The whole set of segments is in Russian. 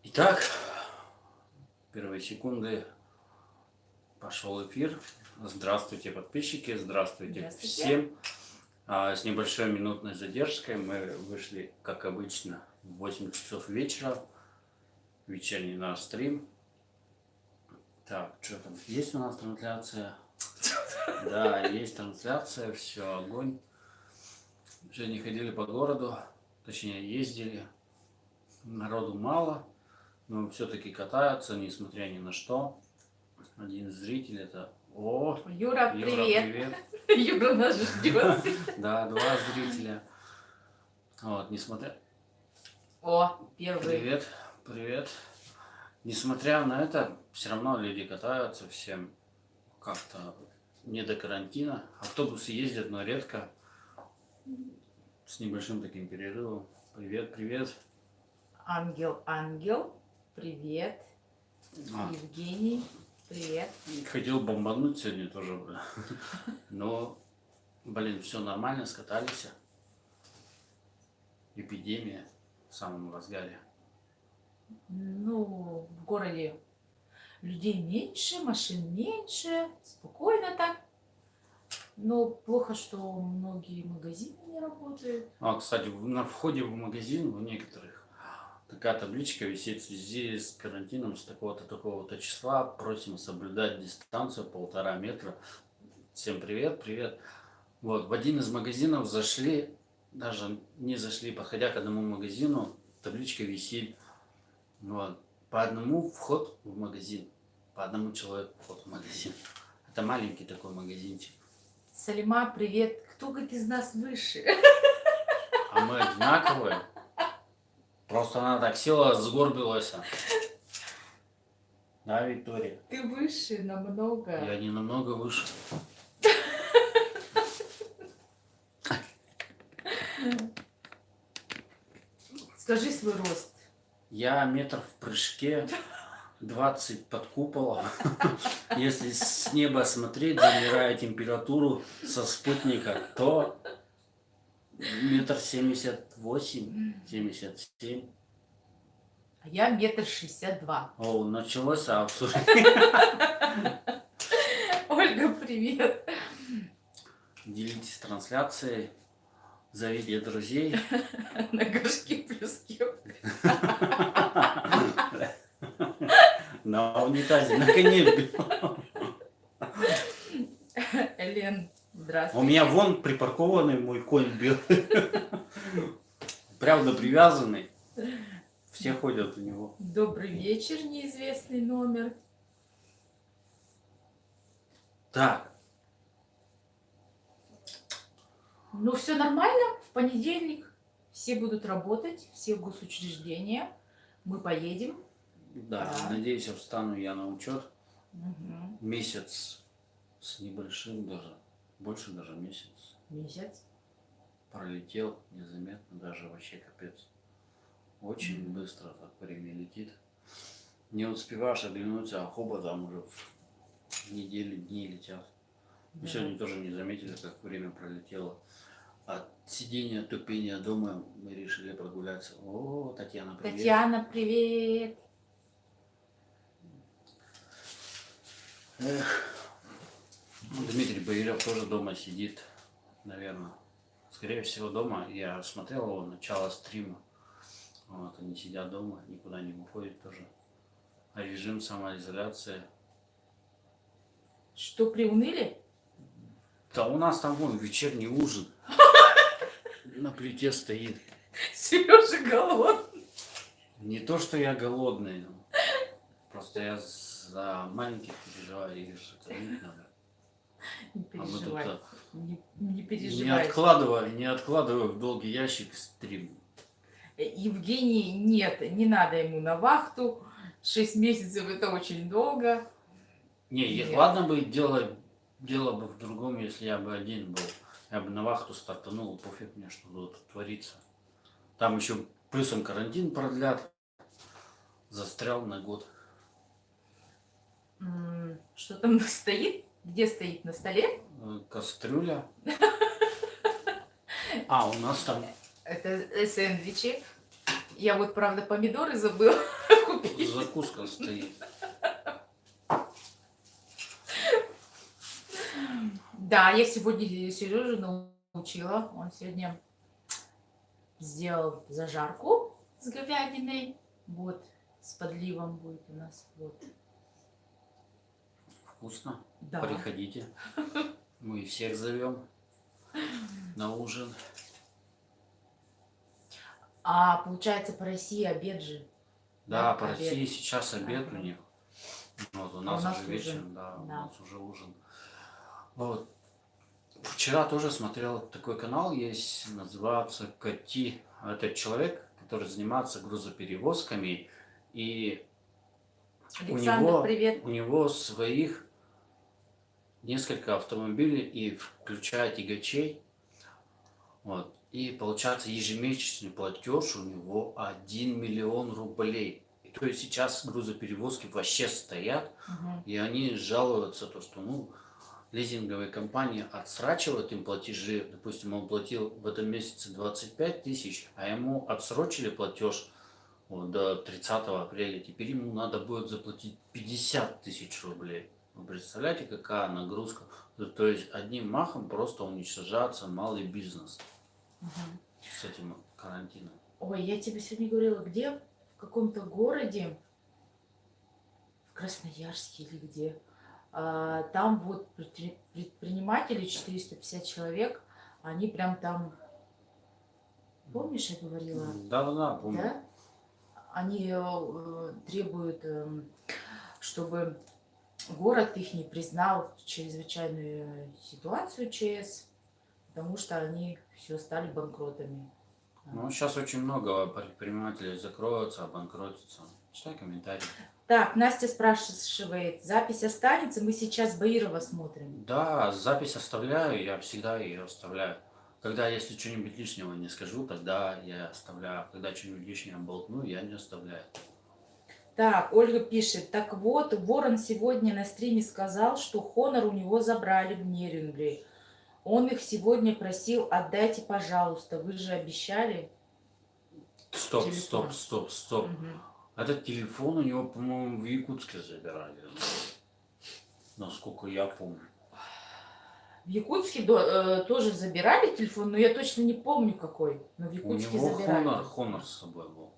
Итак, первые секунды пошел эфир. Здравствуйте, подписчики, здравствуйте Здравствуйте. всем. С небольшой минутной задержкой мы вышли, как обычно, в 8 часов вечера. Вечерний наш стрим. Так, что там? Есть у нас трансляция? Да, есть трансляция, все, огонь. Сегодня ходили по городу, точнее ездили. Народу мало, но все-таки катаются, несмотря ни на что. Один зритель это... О, Юра, Юра, привет. привет. Юра нас ждет. Да, два зрителя. Вот, несмотря... О, первый. Привет, привет. Несмотря на это, все равно люди катаются, всем как-то не до карантина. Автобусы ездят, но редко. С небольшим таким перерывом. Привет, привет. Ангел, привет. Евгений, привет. Хотел бомбануть сегодня тоже, но, блин, все нормально, скатались. Эпидемия в самом разгаре. Ну, в городе людей меньше, машин меньше, спокойно так. Но плохо, что многие магазины не работают. Кстати, на входе в магазин у некоторых такая табличка висит: в связи с карантином с такого-то числа просим соблюдать дистанцию 1,5 метра. Всем привет, привет. Вот, в один из магазинов зашли, даже не зашли, подходя к одному магазину, табличка висит. Вот, по одному вход в магазин, по одному человеку вход в магазин. Это маленький такой магазинчик. Салима, привет. Кто, говорит, из нас выше? А мы одинаковые. Просто она так села, сгорбилась. Да, Виктория? Ты выше намного. Я не намного выше. Скажи свой рост. Я метр в прыжке, 20 под куполом. Если с неба смотреть, замеряя температуру со спутника, то 1,78 м, 77. А я 1,62 м. О, началось обсуждение. Ольга, привет. Делитесь трансляцией, зовите друзей. На горшки плюс кепка. На унитазе, на коне. Элен, У здравствуй. меня вон припаркованный мой конь белый. Правда, привязанный. Все ходят у него. Добрый вечер, неизвестный номер. Так. Ну, все нормально. В понедельник все будут работать, все госучреждения. Мы поедем. Да, Да. надеюсь, встану я на учет. Угу. Месяц с небольшим даже. Больше даже месяц. Месяц. Пролетел незаметно, даже вообще капец. Очень быстро так время летит. Не успеваешь оглянуться, а хоба там уже в недели, дни летят. Мы Да. сегодня тоже не заметили, как время пролетело. От сидения, тупения дома мы решили прогуляться. О, Татьяна, привет. Татьяна, привет. Дмитрий Боярев тоже дома сидит, наверное. Скорее всего, дома. Я смотрел его начало стрима. Вот, они сидят дома, никуда не выходят тоже. А режим самоизоляции. Что, приуныли? Да у нас там вон вечерний ужин. На плите стоит. Сережа голодный. Не то, что я голодный. Просто я за маленьких переживаю, их же кормить надо. Не А мы тут переживай. Не не переживай. откладывая в долгий ящик стрим. Евгений, нет, не надо ему на вахту. 6 месяцев это очень долго. Не, Нет. ладно бы дело бы в другом, если я бы один был. Я бы на вахту стартанул, пофиг мне, что тут творится. Там еще плюсом карантин продлят. Застрял на год. Что там стоит? Где стоит? На столе? Кастрюля. А, у нас там... Это сэндвичи. Я вот, правда, помидоры забыла закуска стоит. Да, я сегодня Сережу научила. Он сегодня сделал зажарку с говядиной. Вот, с подливом будет у нас. Вот. Вкусно. Да. Приходите. Мы всех зовем на ужин. А получается, по России обед же. Да, Да, по обед. России сейчас обед у Ага. них. Вот у А у нас нас уже вечером, ужин. да, у Да. нас уже ужин. Вот. Вчера тоже смотрел такой канал, есть, называется Кати. Это человек, который занимается грузоперевозками, и Александр, привет. у него своих несколько автомобилей, и включая тягачей. Вот. И получается ежемесячный платеж у него 1 миллион рублей. И то есть сейчас грузоперевозки вообще стоят, Мгм. и они жалуются, то, что лизинговые компании отсрачивают им платежи. Допустим, он платил в этом месяце 25 тысяч, а ему отсрочили платеж до 30 апреля. Теперь ему надо будет заплатить 50 тысяч рублей. Вы представляете, какая нагрузка? То есть одним махом просто уничтожается малый бизнес Мгм. с этим карантином. Ой, я тебе сегодня говорила, где? В каком-то городе, в Красноярске или где. Там вот предприниматели, 450 человек, они прям там, помнишь, я говорила, Да-да-да, помню. да? Они требуют, чтобы город их не признал чрезвычайную ситуацию ЧС, потому что они все стали банкротами. Ну, сейчас очень много предпринимателей закроются, обанкротятся. Читай комментарии. Так, Настя спрашивает, запись останется? Мы сейчас Баирова смотрим. Да, запись оставляю, я всегда ее оставляю. Когда, если что-нибудь лишнего не скажу, тогда я оставляю. Когда что-нибудь лишнее болтну, я не оставляю. Так, Ольга пишет, так вот, Ворон сегодня на стриме сказал, что Хонор у него забрали в Нерюнгри. Он их сегодня просил, отдайте, пожалуйста, вы же обещали. Стоп, Телефон. стоп, стоп, стоп. Мгм. Этот телефон у него, по-моему, в Якутске забирали. Насколько я помню. В Якутске тоже забирали телефон, но я точно не помню какой. Но в У Якутске него забирали. Хонор с собой был.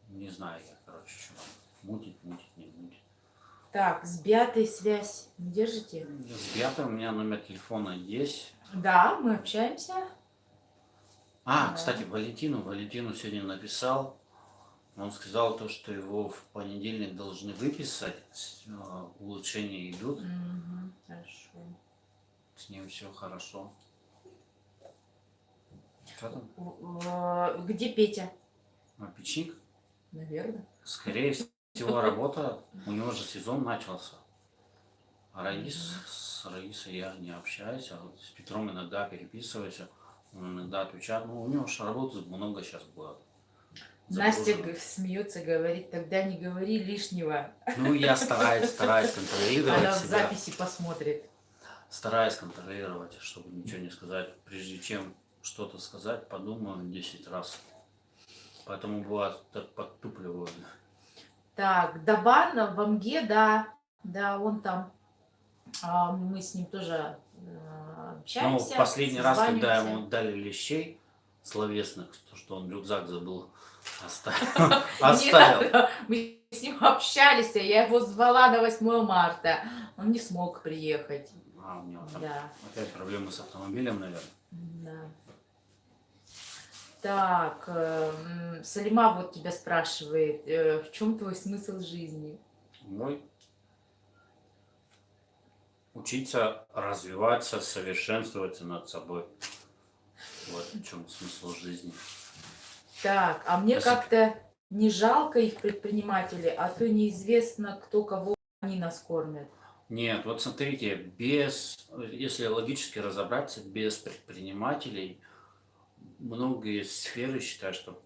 Не знаю я, короче, что там. Мутит, не мутит. Так, с Бятой связь не держите? С Бятой у меня номер телефона есть. Да, мы общаемся. Да. Кстати, Валентину сегодня написал. Он сказал то, что его в понедельник должны выписать. Улучшения идут. Мгм, хорошо. С ним все хорошо. Что там? Где Петя? Печник? Наверное. Скорее всего, работа. У него же сезон начался. С Раисой я не общаюсь, а вот с Петром иногда переписываюсь. Он иногда отвечает. У него же работы много сейчас было. Настя Загружено. смеется, говорит, тогда не говори лишнего. Я стараюсь контролировать Она в себя. записи посмотрит. Стараюсь контролировать, чтобы ничего не сказать. Прежде чем что-то сказать, подумаю 10 раз. Поэтому бывает так подтупливаю. Так, Дабан в Амге, да, он там. Мы с ним тоже общаемся. В последний раз, когда созваниваемся. ему дали лещей словесных, то, что он рюкзак забыл оставил. Нет, мы с ним общались, я его звала на 8 марта. Он не смог приехать. У него там Да. опять проблемы с автомобилем, наверное. Да. Так, Салима вот тебя спрашивает, в чем твой смысл жизни? Мой. Учиться, развиваться, совершенствоваться над собой. Вот в чем смысл жизни. Так, а мне Спасибо. как-то не жалко их предпринимателей, а то неизвестно, кто кого они нас кормят. Нет, вот смотрите, если логически разобраться, без предпринимателей многие сферы считают, что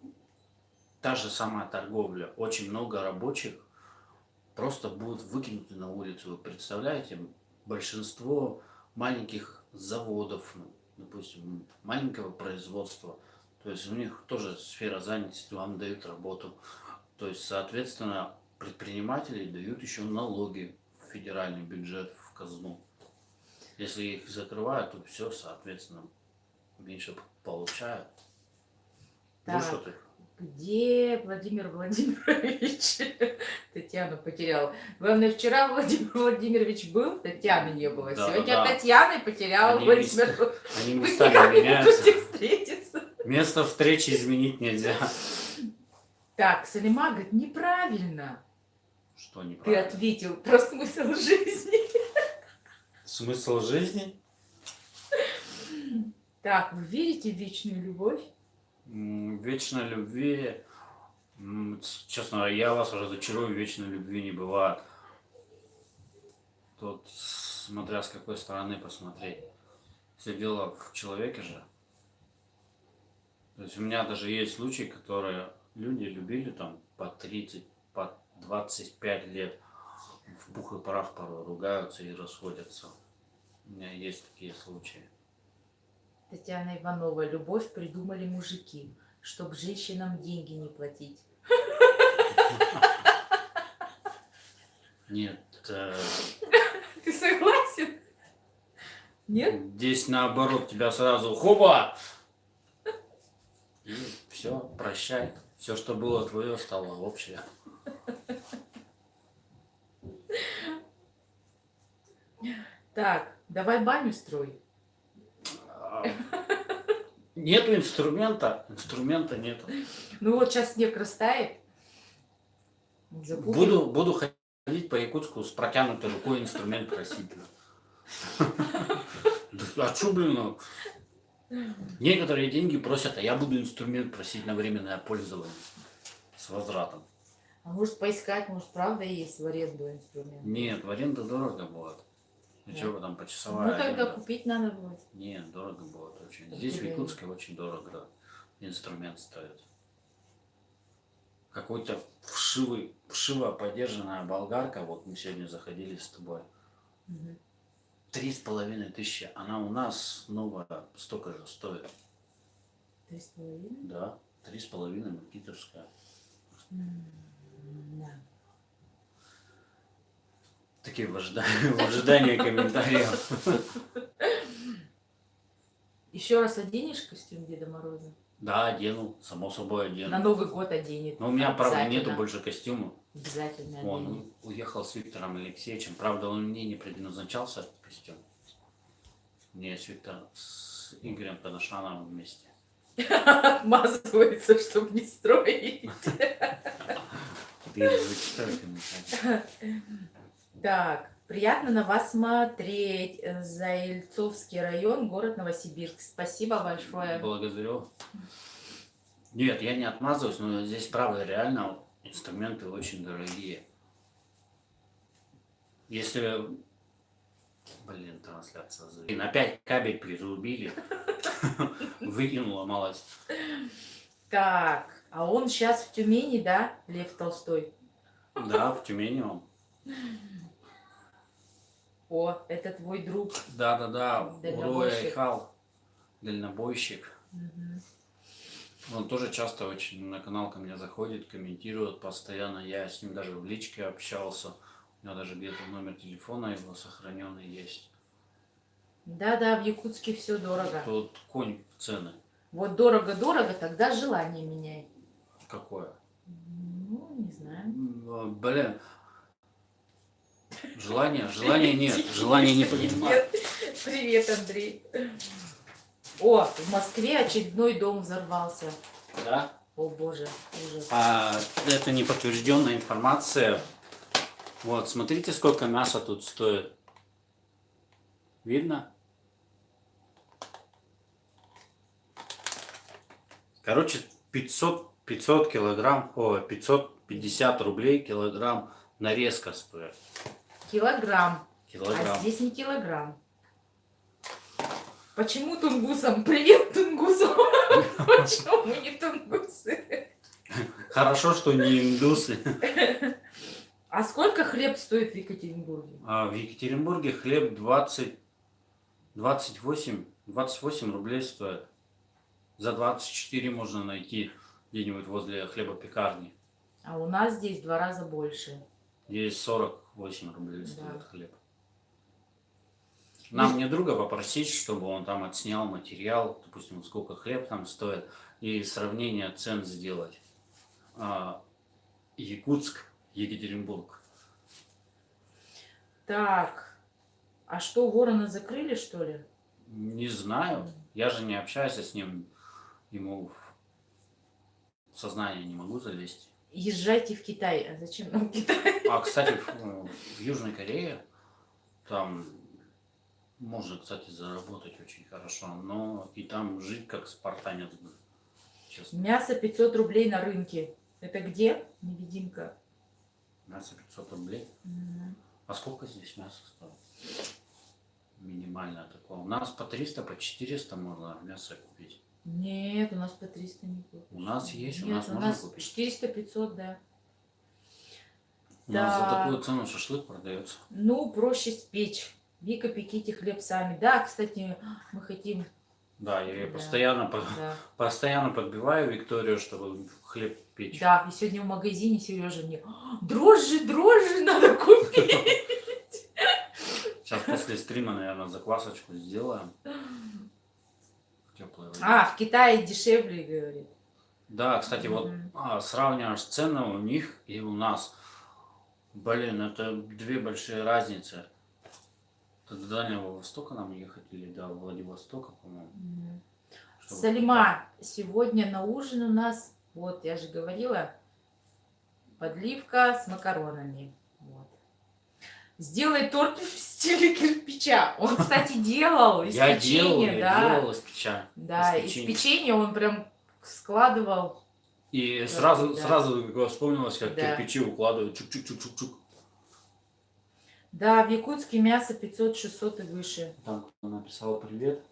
та же самая торговля, очень много рабочих просто будут выкинуты на улицу. Вы представляете, большинство маленьких заводов, допустим, маленького производства, То есть у них тоже сфера занятости, вам дают работу. То есть, соответственно, предприниматели дают еще налоги в федеральный бюджет, в казну. Если их закрывают, то все, соответственно, меньше получают. Будешь Так, вот их? где Владимир Владимирович? Татьяну потерял. Главное, вчера Владимир Владимирович был, Татьяны не было. Да, Сегодня да. Татьяны потерял Они Владимир. Они Вы местами никак не меняются. можете встретиться. Место встречи изменить нельзя. Так, Салима говорит, неправильно. Что Ты неправильно? ответил про смысл жизни. Смысл жизни? Так, вы верите в вечную любовь? Вечной любви, честно, я вас разочарую, вечной любви не бывает. Тут смотря с какой стороны посмотреть. Все дело в человеке же. То есть у меня даже есть случаи, которые люди любили там по 30, по 25 лет. В пух и прах порой ругаются и расходятся. У меня есть такие случаи. Татьяна Иванова, любовь придумали мужики, чтобы женщинам деньги не платить. Нет, Ты согласен? Нет? здесь наоборот тебя сразу хоба! И все, прощай. Все, что было твое, стало общее. Так, давай баню строй. А, Нету инструмента нету. Ну вот сейчас снег растает. Закупим. Буду ходить по Якутску с протянутой рукой инструмент просить. А чё, блин, ну? Некоторые деньги просят, а я буду инструмент просить на временное пользование с возвратом. А может поискать, может правда есть в аренду инструмент? Нет, в аренду дорого будет. Ну Да. что вы там, Ну почасовая тогда аренда? купить надо будет. Нет, дорого будет очень. Так Здесь в тебе- Якутске очень дорого, да, инструмент стоит. Какой-то вшиво подержанная болгарка, вот мы сегодня заходили с тобой, Мгм. 3500. Она у нас новая столько же стоит. 3,5? Да, 3,5 макитовская. Да. Такие в ожидании комментариев. Еще раз оденешь костюм Деда Мороза? Да, одену, само собой На одену. Новый год оденет. Но у меня, правда, нету Обязательно. больше костюма. Обязательно Он оденет. уехал с Виктором Алексеевичем. Правда, он мне не предназначался, этот костюм. Мне с Игорем Танашановым вместе. Отмазывается, чтобы не строить. Ты зачитай комментарий. Так, приятно на вас смотреть. Заильцовский район, город Новосибирск. Спасибо большое. Благодарю. Нет, я не отмазываюсь, но здесь, правда, реально инструменты очень дорогие. Если... Блин, трансляция. Блин, опять кабель прирубили. Выкинула малость. Так, а он сейчас в Тюмени, да, Лев Толстой? Да, в Тюмени он. О, это твой друг. Да-да-да, Дальнобойщик. Урой Айхал, дальнобойщик. Мгм. Он тоже часто очень на канал ко мне заходит, комментирует постоянно. Я с ним даже в личке общался. У него даже где-то номер телефона его сохраненный есть. Да-да, в Якутске все дорого. Тут конь цены. Вот дорого-дорого, тогда желание меняй. Какое? Ну, не знаю. Блин. Желания нет. Желания не понимаю. Привет, Андрей. О, в Москве очередной дом взорвался. Да? О боже, ужас. Это не подтвержденная информация. Вот, смотрите, сколько мяса тут стоит. Видно? Короче, 500 килограмм, 550 рублей килограмм нарезка стоит. Килограмм. А Килограмм. здесь не килограмм. Почему тунгусам? Привет, тунгусам! Почему мы не тунгусы? Хорошо, что не индусы. А сколько хлеб стоит в Екатеринбурге? В Екатеринбурге хлеб 28 рублей стоит За 24 можно найти где-нибудь возле хлебопекарни. А у нас здесь в 2 раза больше. Здесь 48 рублей стоит Да. хлеб. Нам мне друга попросить, чтобы он там отснял материал, допустим, сколько хлеб там стоит, и сравнение цен сделать. Якутск, Екатеринбург. Так, а что, Ворона закрыли, что ли? Не знаю, я же не общаюсь с ним, ему в сознание не могу залезть. Езжайте в Китай. А зачем нам Китай? А, кстати, в Южной Корее там можно, кстати, заработать очень хорошо, но и там жить как спартанец, честно. Мясо 500 рублей на рынке. Это где? Невидимка. Мясо 500 рублей. Мгм. А сколько здесь мяса стоит? Минимальное такое. У нас по 300, по 400 можно мясо купить. Нет, у нас по 300 не купишь. У нас есть, у Нет, нас у можно нас купить. 400-500, да. У нас за Так. такую цену шашлык продается. Ну, проще спечь. Вика, пеките хлеб сами. Да, кстати, мы хотим. Да, я ей Да. Да. постоянно подбиваю Викторию, чтобы хлеб печь. Да, и сегодня в магазине Сережа мне: дрожжи надо купить. Сейчас после стрима, наверное, заквасочку сделаем. Теплая вода. А, в Китае дешевле, говорит. Да, кстати, вот Мгм. сравниваешь цены у них и у нас. Блин, это две большие разницы. Это до Дальнего Востока нам ехать или до Владивостока, по-моему. Мгм. чтобы- Салима, сегодня на ужин у нас, вот, я же говорила, подливка с макаронами. Вот. Сделай торт в стиле кирпича. Он, кстати, делал из Я печенья, да. делал из печа. Да, из печенья он прям складывал. И Да. сразу вспомнилось, как Да. кирпичи укладывают. Чук-чук-чук-чук-чук. Да, в Якутске мясо 500-600 и выше. Там кто написал привет.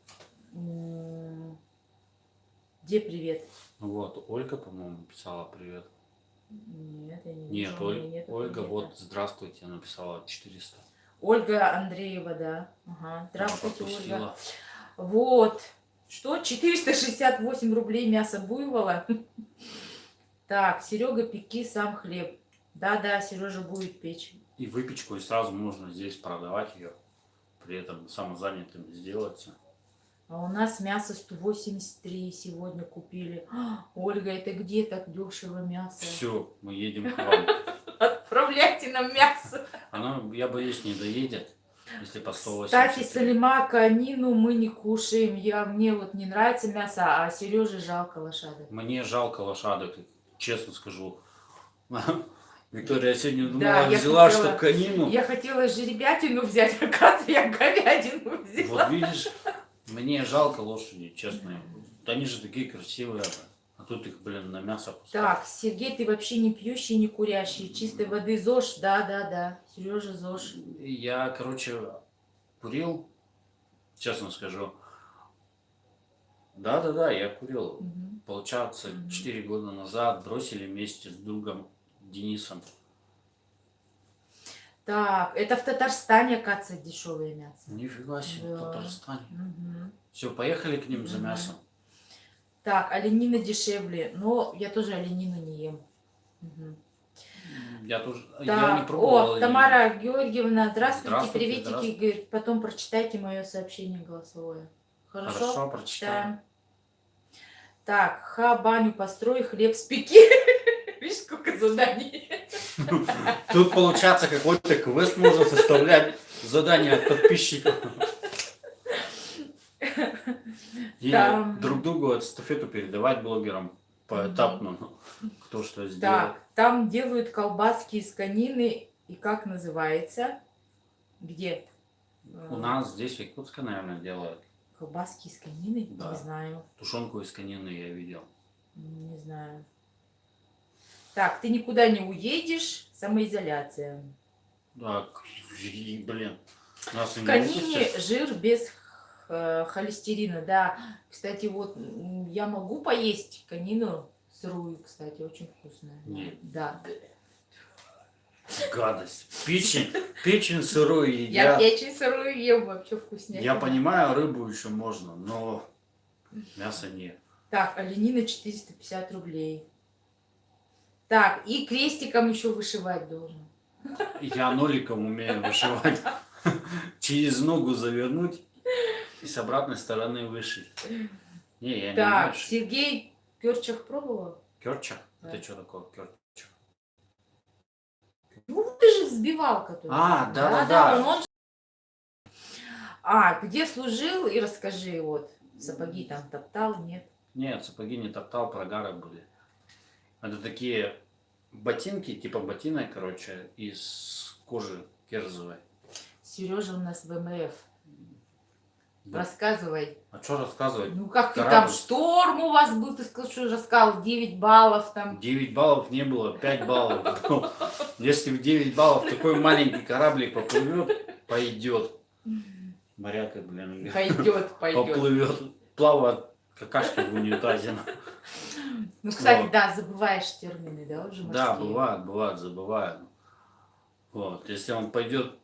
Где привет? Вот, Ольга, по-моему, написала привет. Нет, я не Нет, вижу, у меня нету Ольга, привета. вот, здравствуйте, написала 400. Ольга Андреева, да. Ага. Здравствуйте, Ольга. Пропустила. Вот. Что? 468 рублей мясо буйвола. Так, Серега, пеки сам хлеб. Да, Сережа будет печь. И выпечку, и сразу можно здесь продавать ее. При этом самозанятым сделаться. А у нас мясо 183 сегодня купили. Ольга, это где так дешево мясо? Все, мы едем к вам. Отправляйте нам мясо. Она, я боюсь, не доедет, если по 180. Кстати, Салима, конину мы не кушаем. Мне вот не нравится мясо, а Сереже жалко лошадок. Мне жалко лошадок, честно скажу. Виктория сегодня думала, Да, я взяла, хотела- что конину. Я хотела жеребятину взять, оказывается, я говядину взяла. Вот видишь, мне жалко лошади, честно. Они же такие красивые. А тут их, блин, на мясо пускают. Так, Сергей, ты вообще не пьющий, не курящий. Чистой воды ЗОЖ, да. Сережа ЗОЖ. Я, короче, курил, честно скажу. Да, я курил. Мгм. Получается, Мгм. 4 года назад бросили вместе с другом Денисом. Так, это в Татарстане, оказывается, дешевое мясо. Нифига себе, в Да. Татарстане. Мгм. Все, поехали к ним за Мгм. мясом. Так, оленина дешевле, но я тоже оленину не ем. Мгм. Я тоже, я не Так, пробовал. о, Тамара Георгиевна, здравствуйте, Здравствуйте, приветики, здравствуйте. говорит, потом прочитайте мое сообщение голосовое. Хорошо? Хорошо, прочитаем. Читаем. Так, баню построй, хлеб спеки. Видишь, сколько заданий. Тут получается какой-то квест можно составлять, задание от подписчиков. И Там- друг другу эстафету передавать блогерам поэтапно, кто что сделает. Так, там делают колбаски из конины, и как называется? Где? У нас здесь в Якутске, наверное, делают. Колбаски из конины? Да. Не знаю. Тушенку из конины я видел. Не знаю. Так, ты никуда не уедешь. Самоизоляция. Так, и, блин. Нас и В не конине выпустят. жир без холестерина, да. Кстати, вот я могу поесть конину сырую, кстати, очень вкусная. Нет. Да. Гадость. Печень сырую Я едят. печень сырую ем, вообще вкуснее. Я понимаю, рыбу еще можно, но мясо нет. Так, оленина 450 рублей. Так, и крестиком еще вышивать должен. Я ноликом умею вышивать. Через ногу завернуть и с обратной стороны вышить. Не, я не умею Так, шить. Сергей Керчах пробовал? Керчах? Да. Это что такое керчах? Ну, ты же сбивал, который. А, Да, да-да-да. он. А, где служил, и расскажи, вот, сапоги там топтал, нет? Нет, сапоги не топтал, прогары были. Это такие ботинки, типа ботинок, короче, из кожи керзовой. Сережа у нас ВМФ. Да. Рассказывай. А что рассказывать? Ну, как ты там, Корабль. шторм у вас был, ты сказал, что рассказал, 9 баллов там. 9 баллов не было, 5 баллов. Ну, если в 9 баллов такой маленький кораблик поплывет, пойдет. Моряк, блин, Пойдет. поплывет. Плавает какашки в унитазе. Ну, кстати, Вот. да, забываешь термины, да, уже морские? Да, бывает, забываю. Вот, если он пойдет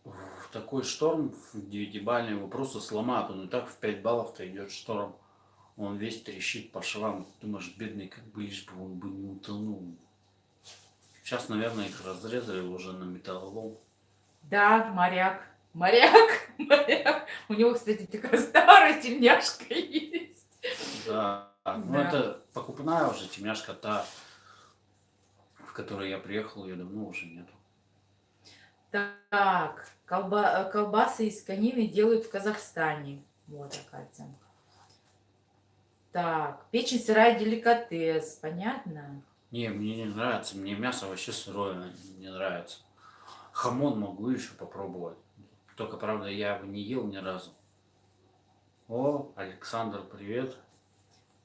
в такой шторм, в 9-бальный, его просто сломают. Он и так в 5 баллов-то идет шторм. Он весь трещит по швам. Думаешь, бедный, как бы лишь бы он бы не утонул. Сейчас, наверное, их разрезали уже на металлолом. Да, моряк. Моряк. У него, кстати, такая старая тельняшка есть. Да. Ну, Да. это покупная уже темняшка, та, в которой я приехал, ее давно уже нету. Так, колбасы из конины делают в Казахстане. Вот, оказывается. Так, печень сырая деликатес, понятно? Не, мне не нравится. Мне мясо вообще сырое не нравится. Хамон могу еще попробовать. Только, правда, я его не ел ни разу. О, Александр, привет.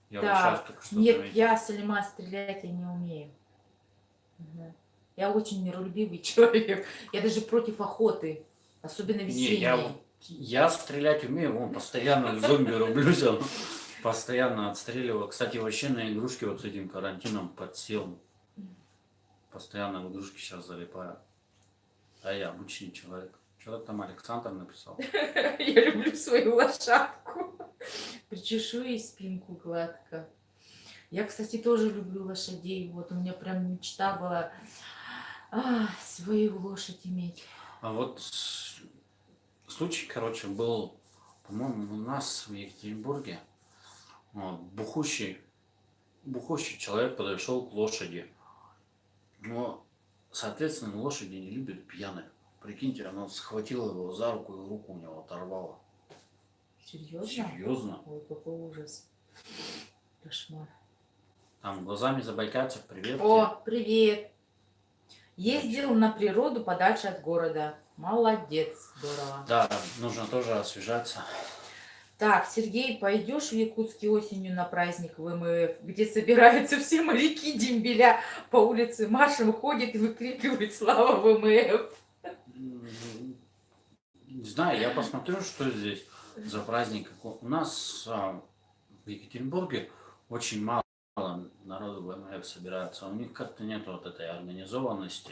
Я вот сейчас Так, только что нет, заметил. я Салима стрелять я не умею. Мгм. Я очень миролюбивый человек. Я даже против охоты, особенно Не, весенней. я стрелять умею, вон постоянно в зомби рублюсь, он постоянно отстреливаю. Кстати, вообще на игрушки вот с этим карантином подсел. Постоянно в игрушки сейчас залипаю. А я обычный человек. Что там Александр написал? Я люблю свою лошадку. Причешу ей спинку гладко. Я, кстати, тоже люблю лошадей. Вот у меня прям мечта была свою лошадь иметь. А вот случай, короче, был, по-моему, у нас в Екатеринбурге. Вот, бухущий человек подошел к лошади. Но, соответственно, лошади не любят пьяных. Прикиньте, она схватила его за руку и руку у него оторвала. Серьезно? Серьезно? Ой, какой ужас. Кошмар. Там глазами забайкальцев, привет. О, привет. Ездил на природу подальше от города. Молодец, здорово. Да, нужно тоже освежаться. Так, Сергей, пойдешь в Якутске осенью на праздник ВМФ, где собираются все моряки дембеля по улице маршем ходят и выкрикивают «Слава ВМФ!» Не знаю, я посмотрю, что здесь за праздник. У нас в Екатеринбурге очень мало народу в ВМФ собирается. У них как-то нет вот этой организованности.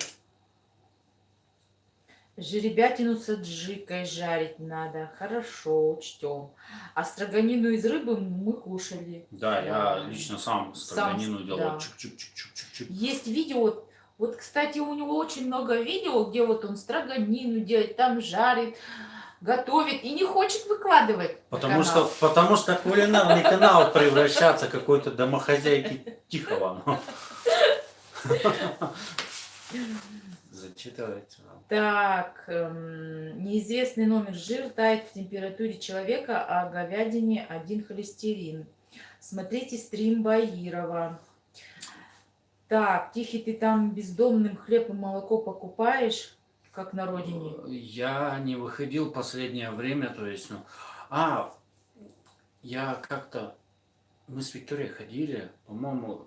Жеребятину с аджикой жарить надо. Хорошо, учтем. А строганину из рыбы мы кушали. Да, я лично сам строганину делал. да. Чик-чик-чик-чик-чик-чик. Есть видео, вот, кстати, у него очень много видео, где вот он строганину делает, там жарит, готовит и не хочет выкладывать. на Потому канал. что кулинарный канал превращаться какой-то домохозяйки Тихого. Зачитывайте. Так, неизвестный номер, жир тает в температуре человека, а говядине один холестерин. Смотрите стрим Баирова. Так, Тихий, ты там бездомным хлеб и молоко покупаешь, как на родине? Я не выходил последнее время, то есть, я как-то, мы с Викторией ходили, по-моему,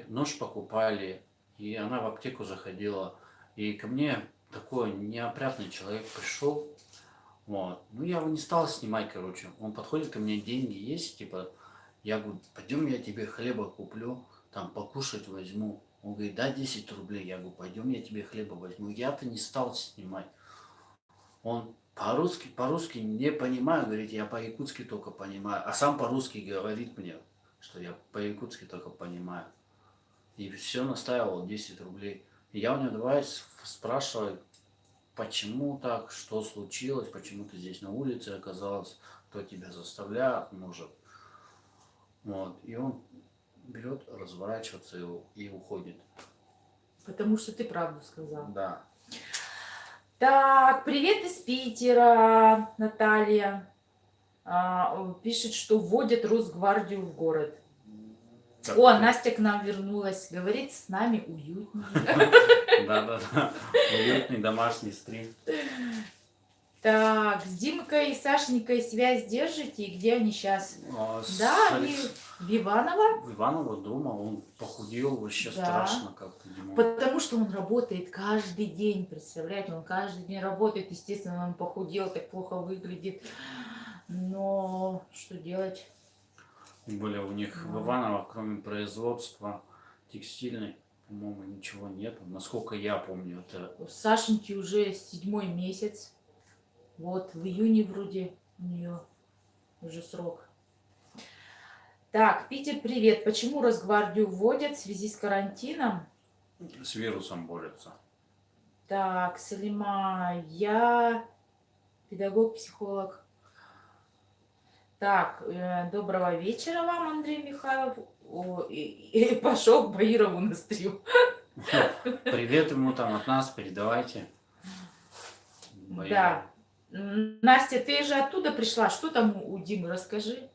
нож покупали, и она в аптеку заходила, и ко мне такой неопрятный человек пришел, вот, ну я его не стал снимать, короче, он подходит ко мне, деньги есть, типа, я говорю, пойдем я тебе хлеба куплю, там покушать возьму. Он говорит, да, 10 рублей. Я говорю, пойдем я тебе хлеба возьму. Я-то не стал снимать. Он по-русски не понимаю, говорит, я по-якутски только понимаю. А сам по-русски говорит мне, что я по-якутски только понимаю. И все настаивал 10 рублей. И я у него давай спрашиваю, почему так, что случилось, почему ты здесь на улице оказалась, кто тебя заставляет, может. Вот. И он берет, разворачивается и уходит. Потому что ты правду сказал. Да. Так, привет из Питера, Наталья. Пишет, что вводят Росгвардию в город. Так, О, так. Настя к нам вернулась. Говорит, с нами уютнее. Да. Уютный домашний стрим. Так, с Димкой и Сашенькой связь держите? И где они сейчас? Да, они в Иваново. Иванова дома, он похудел, вообще Да. страшно как-то, Дима. Потому что он работает каждый день, представляете? Он каждый день работает, естественно, он похудел, так плохо выглядит. Но что делать? Тем более у них в Да. Иваново, кроме производства текстильной, по-моему, ничего нет. Насколько я помню, это У Сашеньки уже 7-й месяц. Вот, в июне вроде у нее уже срок. Так, Питер, привет. Почему Росгвардию вводят в связи с карантином? с вирусом борется. Так, Салима, я педагог-психолог. Так, доброго вечера вам, Андрей Михайлов. И пошел к Баирову на стрим. Привет ему там от нас, передавайте. Да. Настя, ты же оттуда пришла. Что там у Димы? Расскажи.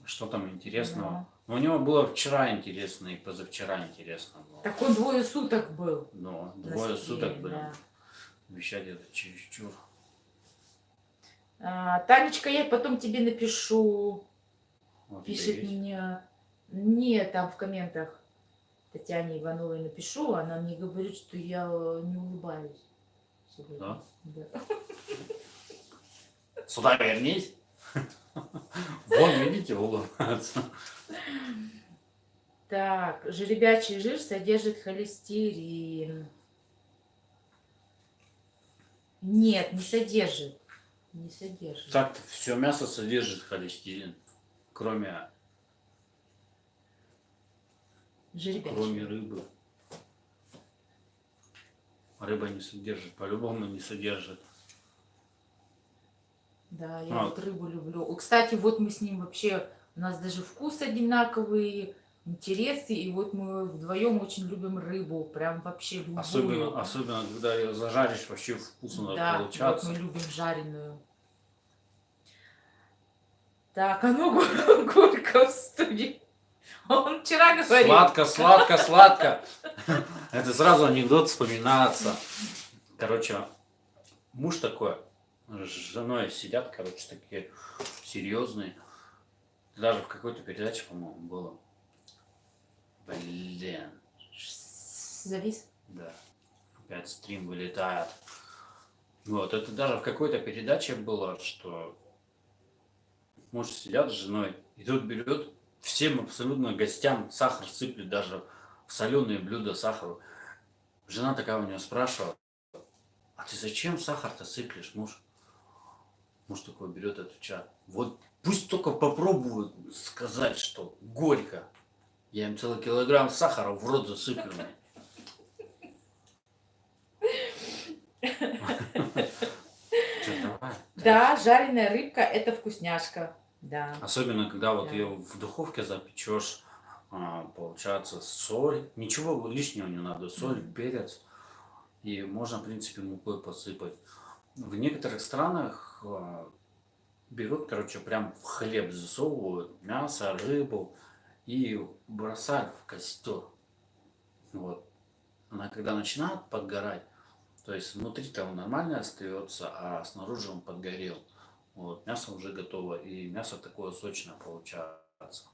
Что там интересного? Да. Ну, у него было вчера интересно и позавчера интересно было. Так он 2 суток был. Но на 2 стриме, суток, блин, да. вещать это чересчур. Танечка, я потом тебе напишу. Вот Пишет есть. мне. Нет, там в комментах Татьяне Ивановой напишу. Она мне говорит, что я не улыбаюсь сегодня. Да? Да. Сюда вернись. Вон, видите, улыбаться. Так, жеребячий жир содержит холестерин. Нет, не содержит. Не содержит. Так, все мясо содержит холестерин, кроме Жеребячий. рыбы. Рыба не содержит, по-любому не содержит. Да, я вот рыбу люблю. Кстати, вот мы с ним вообще, у нас даже вкус одинаковый, интересы, и вот мы вдвоем очень любим рыбу, прям вообще любую. Особенно когда ее зажаришь, вообще вкусно Да, получаться. вот мы любим жареную. Так, а ну горько в студии. Он вчера говорил. Сладко. Это сразу анекдот вспоминается. Короче, муж такой, с женой сидят, короче, такие серьезные. Даже в какой-то передаче, по-моему, было. Блин. Завис? Да. Опять стрим вылетает. Вот, это даже в какой-то передаче было, что муж сидят с женой, и тут берет всем абсолютно гостям сахар сыплет, даже в соленые блюда сахар. Жена такая у него спрашивает: а ты зачем сахар-то сыплешь, муж? Муж такой берет, отвечает: вот пусть только попробуют сказать, что горько. Я им целый килограмм сахара в рот засыплю. Да, жареная рыбка это вкусняшка. Да. Особенно, когда вот Да. ее в духовке запечешь, получается соль. Ничего лишнего не надо. Соль, перец. И можно, в принципе, мукой посыпать. В некоторых странах берут, короче, прям в хлеб засовывают мясо, рыбу и бросают в костер. Вот. Она когда начинает подгорать, то есть внутри-то он нормально остается, а снаружи он подгорел. Вот, мясо уже готово, и мясо такое сочное получается.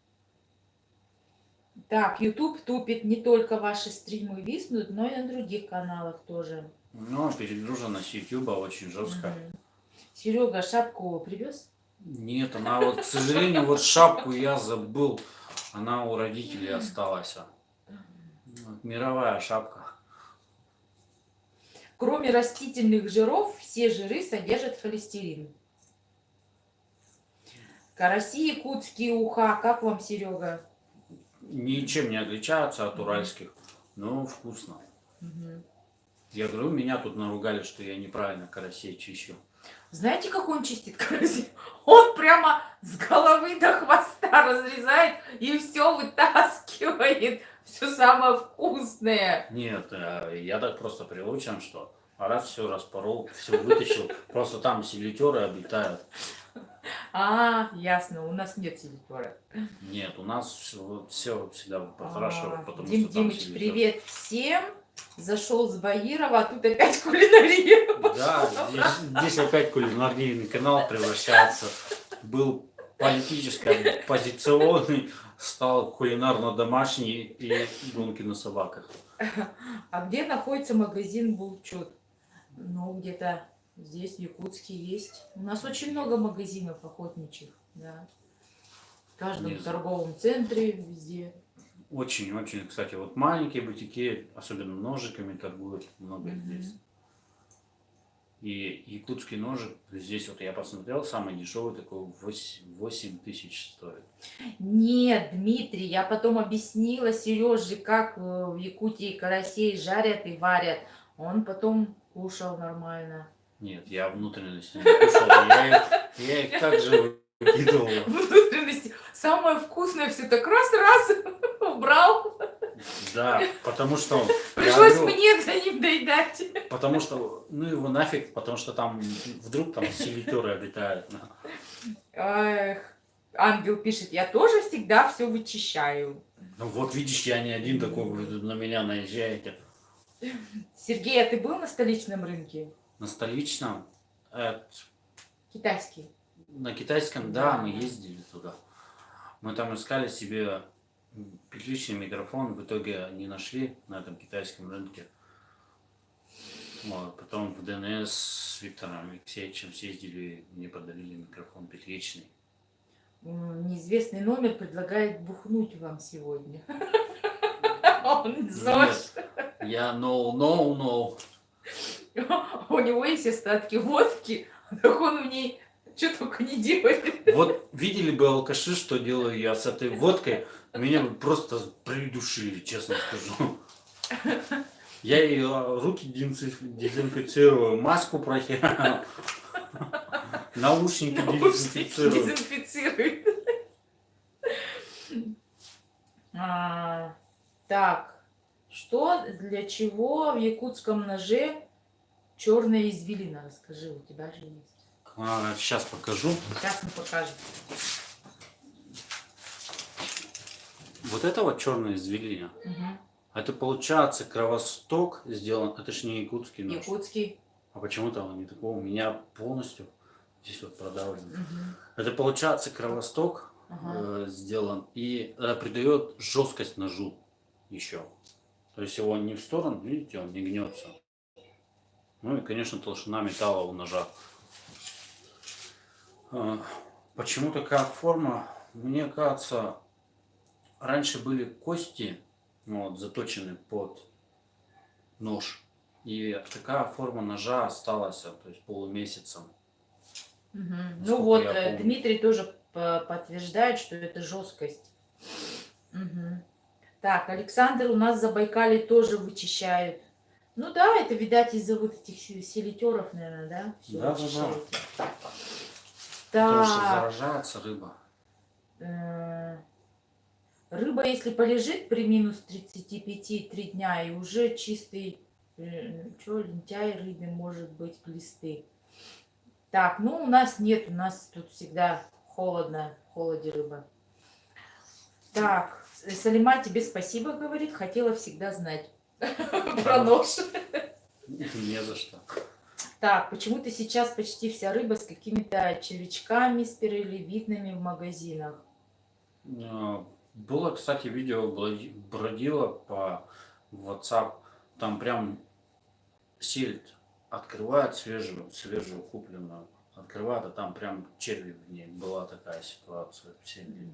Так, YouTube тупит, не только ваши стримы виснут, но и на других каналах тоже. Но перегруженность YouTube очень жестко. Серега шапку привез? Нет, она вот, к сожалению, вот шапку я забыл. Она у родителей осталась. Вот, мировая шапка. Кроме растительных жиров, все жиры содержат холестерин. Караси якутские, уха. Как вам, Серега? Ничем не отличаются от уральских, но вкусно. Я говорю, меня тут наругали, что я неправильно карасей чищу. Знаете, как он чистит караси? Он прямо с головы до хвоста разрезает и все вытаскивает. Все самое вкусное. Нет, я так просто приучен, что раз все распорол, все вытащил. Просто там селитеры обитают. Ясно, у нас нет селитера. Нет, у нас все всегда потрошено, потому Дим что там Димыч, селитер. привет всем. Зашел с Баирова, а тут опять кулинария. Да, здесь опять кулинарийный канал превращается. Был политический, оппозиционный, стал кулинарно-домашний и гонки на собаках. А где находится магазин Булчут? Ну, где-то здесь, в Якутске, есть. У нас очень много магазинов охотничьих, да. В каждом Внизу. торговом центре, везде. Очень, кстати, вот маленькие бутики, особенно ножиками торгуют, много здесь. И якутский ножик, здесь вот я посмотрел, самый дешевый такой 8 тысяч стоит. Нет, Дмитрий, я потом объяснила Сереже, как в Якутии карасей жарят и варят. Он потом кушал нормально. Нет, я внутренности не кушал, я их также выкидывал. Внутренности. Самое вкусное все так раз убрал. Да, потому что... Пришлось я говорю, мне за ним доедать. потому что, ну его нафиг, потому что там вдруг там селитеры обитают. Эх, Ангел пишет, я тоже всегда все вычищаю. Ну вот видишь, я не один такой, вы тут на меня наезжаете. Сергей, а ты был на столичном рынке? На столичном, Китайский. на китайском, да, мы ездили туда. Мы там искали себе петличный микрофон, в итоге не нашли на этом китайском рынке. Вот, потом в ДНС с Виктором Алексеевичем съездили, мне подарили микрофон петличный. Неизвестный номер предлагает бухнуть вам сегодня. Он Нет, я no. У него есть остатки водки, так он в ней что только не делает. Вот видели бы алкаши, что делаю я с этой водкой, меня бы просто придушили, честно скажу. Я и руки дезинфицирую, маску протираю, наушники дезинфицирую. Дезинфицирует. Так, что для чего в якутском ноже черная извилина? Расскажи, у тебя же есть. Сейчас покажу. Сейчас мы покажем. Вот это вот черная извилина. Угу. Это получается кровосток сделан. Это ж не якутский нож. Якутский. А почему-то он не такого. У меня полностью здесь вот продавлено. Угу. Это получается кровосток сделан и придает жесткость ножу еще. То есть его не в сторону, видите, он не гнется. Ну и, конечно, толщина металла у ножа. Почему такая форма? Мне кажется, раньше были кости вот, заточены под нож. И такая форма ножа осталась, то есть полумесяцем. Ну вот, Дмитрий тоже подтверждает, что это жесткость. Угу. Так, Александр, у нас в Забайкале тоже вычищают. Ну да, это, видать, из-за вот этих селитеров, наверное, да? Всё Да. вычищают. Потому что заражается рыба. Рыба, если полежит при минус 35 3 дня, и уже чистый, лентяй рыбе может быть глисты. Так, ну у нас нет, у нас тут всегда холодно, в холоде рыба. Так, Салима тебе спасибо говорит, хотела всегда знать про нож. Не за что. Так, почему-то сейчас почти вся рыба с какими-то червячками спиралевидными в магазинах. Было, кстати, видео бродило по WhatsApp. Там прям сельдь открывает свежую купленную. Открывает, а там прям черви в ней. Была такая ситуация в сельде.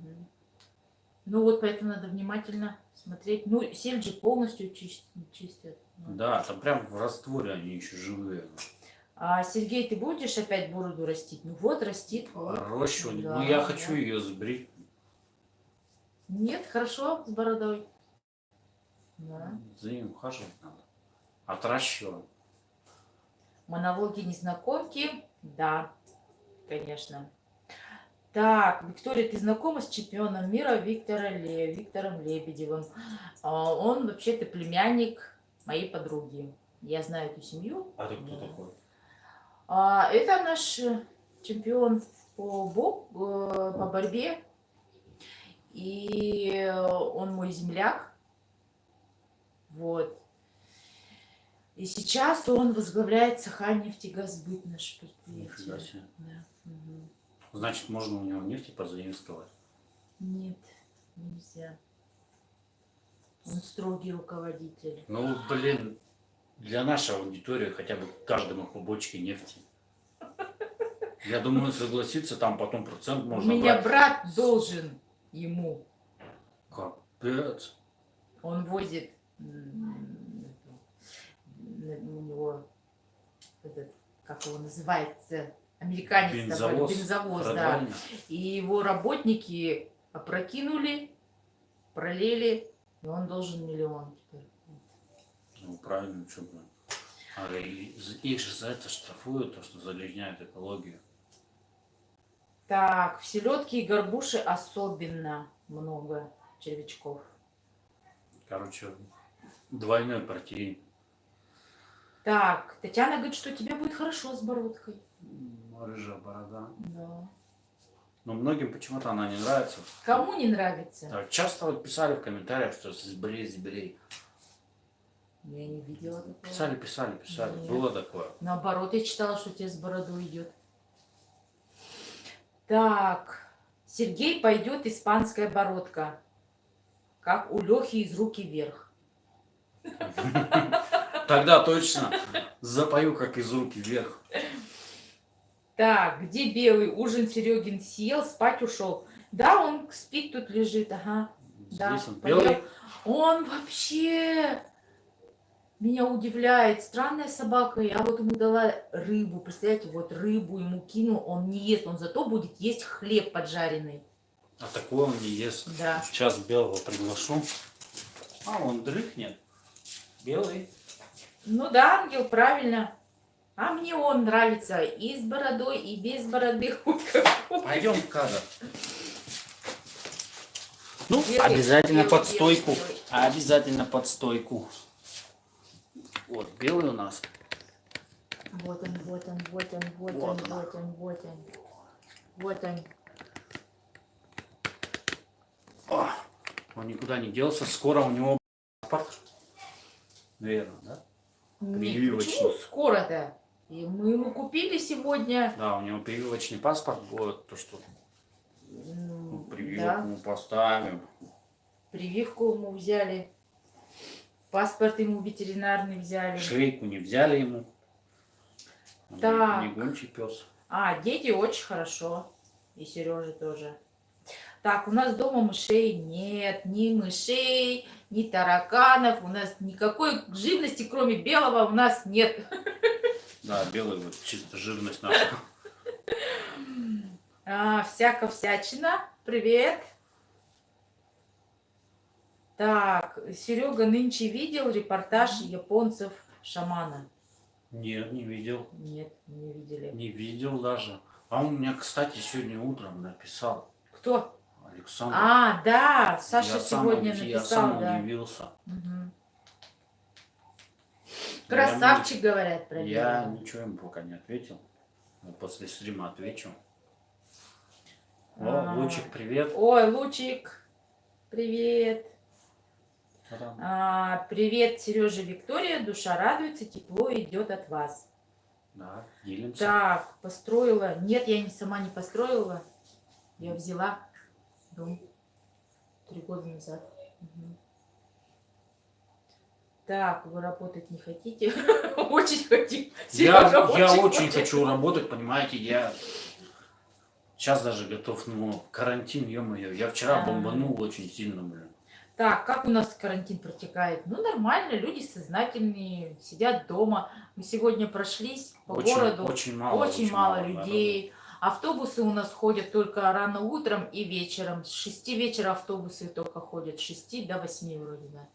Ну вот поэтому надо внимательно смотреть. Ну, сельдь же полностью чистят. Ну. Да, там прям в растворе они еще живые. А, Сергей, ты будешь опять бороду растить? Ну вот, растит. Вот. Рощивание. Да, Ну, я да. хочу ее сбрить. Нет, хорошо, с бородой. Да. За ним ухаживать надо. Отращиваю. Монологи незнакомки. Да, конечно. Так, Виктория, ты знакома с чемпионом мира Виктором Лебедевым? Он вообще-то племянник моей подруги. Я знаю эту семью. А ты кто Да. такой? Это наш чемпион по борьбе. И он мой земляк. Вот. И сейчас он возглавляет Саханнефтегазбыт, наш Нифига предприятие. себе. Да. Мгм. Значит, можно у него нефти позаимствовать. Нет, нельзя. Он строгий руководитель. Ну, блин, для нашей аудитории хотя бы каждому по бочке нефти. Я думаю, согласиться, там потом процент У можно меня брать. брат должен ему. Капец. Он возит у него этот, как его называется, американец такой, бензовоз, да. Правильно? И его работники опрокинули, пролили, и он должен 1 миллион теперь. Ну, правильно, что бы. А их же за это штрафуют, то, что загрязняют экологию. Так, в селедке и горбуше особенно много червячков. Короче, двойной протеин. Так, Татьяна говорит, что тебе будет хорошо с бородкой. Рыжая борода. Да. Но многим почему-то она не нравится. Кому не нравится? Так, часто вот писали в комментариях, что сбрей. Я не видела такого. Писали. Нет. Было такое. Наоборот, я читала, что тебе с бородой идет. Так, Сергей пойдет испанская бородка. Как у Лехи из руки вверх. Тогда точно запою, как из руки вверх. Так, где белый? Ужин Серегин съел, спать ушел. Да, он спит, тут лежит, ага. Да, Здесь он поел. белый. Он вообще меня удивляет. Странная собака. Я вот ему дала рыбу. Представляете, вот рыбу ему кинул, он не ест. Он зато будет есть хлеб поджаренный. А такого он не ест. Да. Сейчас белого приглашу. А, он дрыхнет. Белый. Ну да, ангел, правильно. А мне он нравится и с бородой, и без бороды. Пойдем в кадр. Ну, Белый, обязательно белый, под стойку. белый, белый. Обязательно под стойку. Вот, белый у нас. Вот он. Вот она. Вот он. О, он никуда не делся. Скоро у него паспорт. Наверное, да? Нет, Прививочный. почему скоро-то? И мы ему купили сегодня. Да, у него прививочный паспорт будет. То, что прививку Да, мы поставим. прививку ему взяли. Паспорт ему ветеринарный взяли. Шлейку не взяли ему. Он Так. не гончий пес. А, дети очень хорошо. И Сережа тоже. Так, у нас дома мышей нет. Ни мышей, ни тараканов. У нас никакой живности, кроме белого, у нас нет. Да, белый вот чисто жирность наша. Всяко-всячина. Привет. Так, Серега нынче видел репортаж японцев шамана? Нет, не видел. Нет, не видели. Не видел даже. А он мне, кстати, сегодня утром написал. Кто? Александр. Да, Саша Я сегодня я написал, сам да. удивился. Мгм. Красавчик, говорят про Я него. ничего ему пока не ответил. Но после стрима отвечу. О, Лучик, привет. Ой, Лучик, привет. Та-дам. Привет, Сережа, Виктория. Душа радуется, тепло идет от вас. Да, делимся. Так, построила. Нет, я сама не построила. Я взяла дом 3 года назад. Мгм. Так, вы работать не хотите? Очень хотим. Я Сережа очень хочет. хочу работать, понимаете, я Сейчас даже готов, ну, карантин, ё-моё. Я вчера бомбанул очень сильно, блин. Так, как у нас карантин протекает? Ну, нормально, люди сознательные, сидят дома. Мы сегодня прошлись по городу, Очень очень мало народу. людей. Автобусы у нас ходят только рано утром и вечером. С 6 вечера автобусы только ходят, с 6 до 8 вроде, да.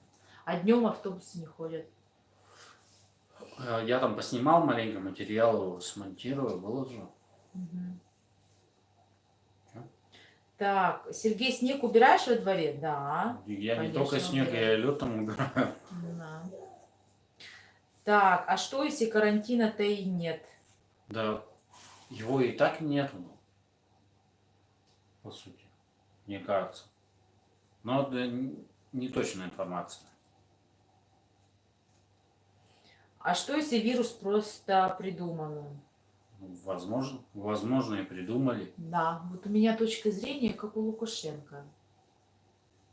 А днем автобусы не ходят. Я там поснимал маленько материал, смонтирую, выложу. Мгм. Чё? Так, Сергей, снег убираешь во дворе? Да. Я не Конечно, только снег, убираю. я и лед там убираю. Да. Так, а что если карантина-то и нет? Да, его и так нет, ну, по сути, мне кажется. Но это не точная информация. А что если вирус просто придуман? Ну, возможно, и придумали. Да, вот у меня точка зрения, как у Лукашенко.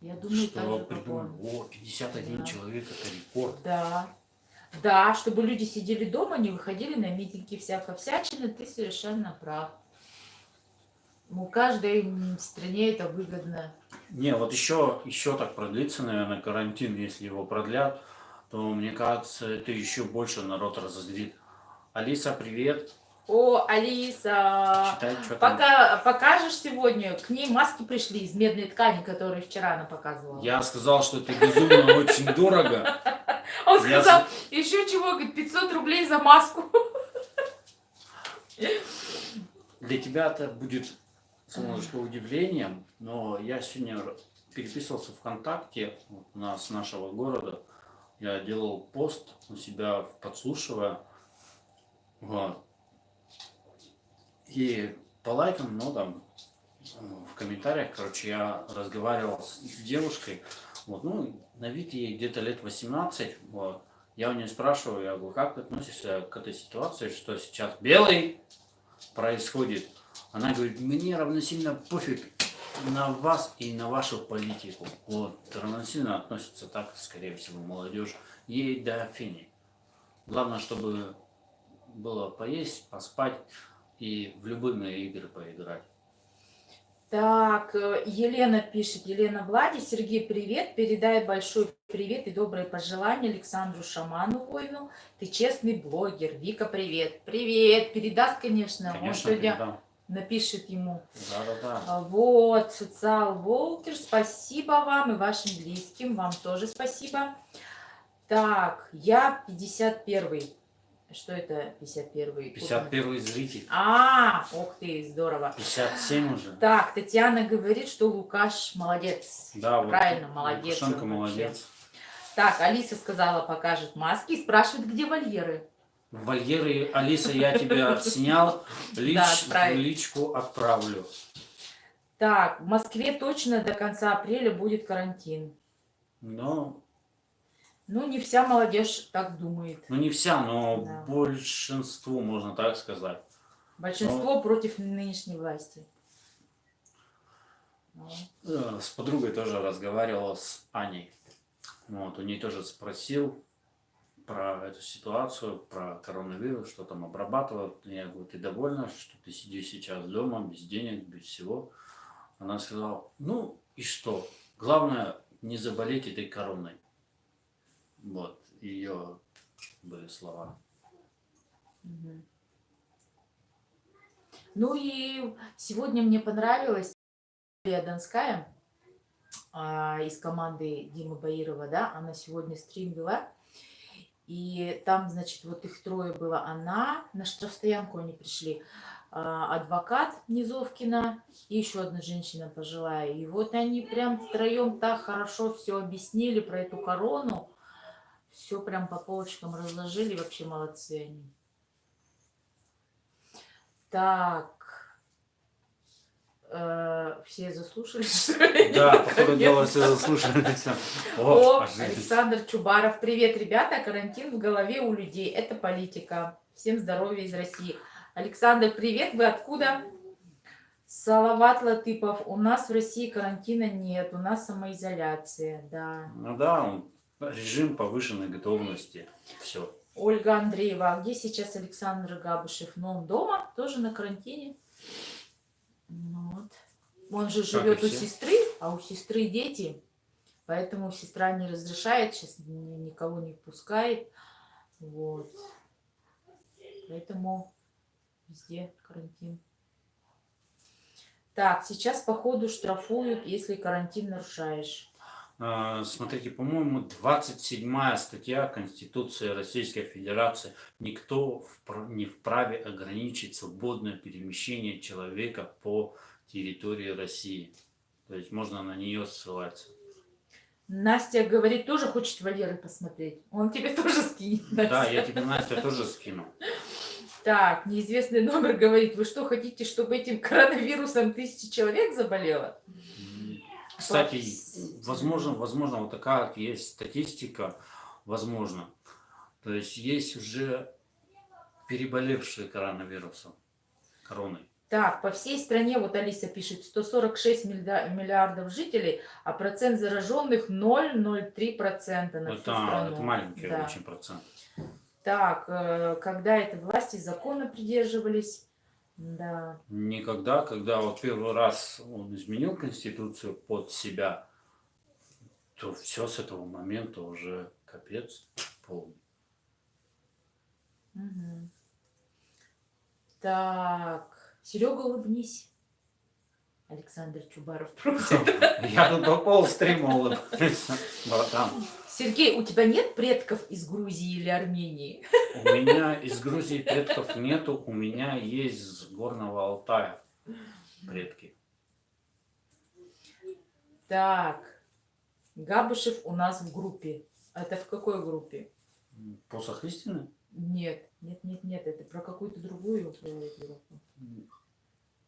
Я думаю, так Что же, как придумали? он. О, 51 Да. человек, это рекорд. Да. Да, чтобы люди сидели дома, не выходили на митинги, всякая всячина, ты совершенно прав. Ну, каждой стране это выгодно. Не, вот еще так продлится, наверное, карантин, если его продлят, то, мне кажется, это еще больше народ разозлит. Алиса, привет. О, Алиса, Читай, что там. пока покажешь сегодня, к ней маски пришли из медной ткани, которые вчера она показывала. Я сказал, что это безумно очень дорого. Он Я сказал, еще чего, говорит, 500 рублей за маску. Для тебя это будет немножко удивлением, но я сегодня переписывался ВКонтакте вот, с нашего города. Я делал пост у себя, подслушивая. Вот. И по лайкам, ну там, в комментариях, короче, я разговаривал с девушкой. Вот, ну, на вид ей где-то лет 18. Вот. Я у нее спрашиваю, я говорю, как ты относишься к этой ситуации, что сейчас белый происходит? Она говорит, мне равносильно пофиг на вас и на вашу политику. Вот, равносильно относится так, скорее всего, молодежь. Ей до фини. Главное, чтобы было поесть, поспать и в любые игры поиграть. Так, Елена пишет, Елена Влади, Сергей, привет, передай большой привет и добрые пожелания Александру Шаману Воину, ты честный блогер. Вика, привет. Привет, передаст, конечно, он Конечно, сегодня передам. напишет ему. Да. Вот, Социал Волкер, спасибо вам и вашим близким, вам тоже спасибо. Так, я 51-й. Что это 51-й? 51-й зритель. Ух ты, здорово. 57 уже. Так, Татьяна говорит, что Лукаш молодец. Да, Правильно, вот, молодец. Лукашенко он вообще. молодец. Так, Алиса сказала, покажет маски и спрашивает, где вольеры. Вольеры, Алиса, я тебя снял, в личку отправлю. Так, в Москве точно до конца апреля будет карантин. Ну, не вся молодежь так думает. Ну, не вся, но Да. большинству, можно так сказать. Большинство против нынешней власти. С подругой тоже разговаривал, с Аней. Вот, у нее тоже спросил про эту ситуацию, про коронавирус, что там обрабатывают. Я говорю, ты довольна, что ты сидишь сейчас дома, без денег, без всего? Она сказала, ну и что? Главное, не заболеть этой короной. Вот, ее были слова. Угу. Ну и сегодня мне понравилось Юлия Донская из команды Димы Баирова, да, она сегодня стрим вела. И там, значит, вот их трое было. Она, на штрафстоянку они пришли, адвокат Низовкина и еще одна женщина пожилая. И вот они прям втроем так хорошо все объяснили про эту корону. Все прям по полочкам разложили. Вообще молодцы они. Так. Все заслушались, что ли? Да, походу дела все заслушались. О, Александр Чубаров. Привет, ребята. Карантин в голове у людей. Это политика. Всем здоровья из России. Александр, привет. Вы откуда? Салават Латыпов. У нас в России карантина нет. У нас самоизоляция. Да. Ну да, режим повышенной готовности. Все. Ольга Андреева. А где сейчас Александр Габышев? Но он дома, тоже на карантине. Ну вот. Он же Как и живет у все. сестры, а у сестры дети. Поэтому сестра не разрешает, сейчас никого не пускает. Вот. Поэтому везде карантин. Так, сейчас походу штрафуют, если карантин нарушаешь. Смотрите, по-моему, 27 статья Конституции Российской Федерации. Никто не вправе ограничить свободное перемещение человека по территории России. То есть можно на нее ссылаться. Настя говорит, тоже хочет Валеры посмотреть. Он тебе тоже скинет. Да, Настя. я тебе, Настя, тоже скину. Так, неизвестный номер говорит, вы что, хотите, чтобы этим коронавирусом 1000 человек заболело? Кстати, возможно, вот такая вот есть статистика, возможно. То есть есть уже переболевшие коронавирусом, короной. Так, по всей стране, вот Алиса пишет, 146 миллиардов жителей, а процент зараженных 0,03% на всю страну. Это маленький Да. очень процент. Так, когда это власти закона придерживались? Да. Никогда, когда вот первый раз он изменил Конституцию под себя, то все с этого момента уже капец полный. Угу. Так, Серега, улыбнись. Александр Чубаров просит. Я тут по полстрима улыбаюсь, братан. Сергей, у тебя нет предков из Грузии или Армении? У меня из Грузии предков нету, у меня есть с Горного Алтая предки. Так, Габышев у нас в группе. Это в какой группе? Посох истины? Нет, это про какую-то другую группу.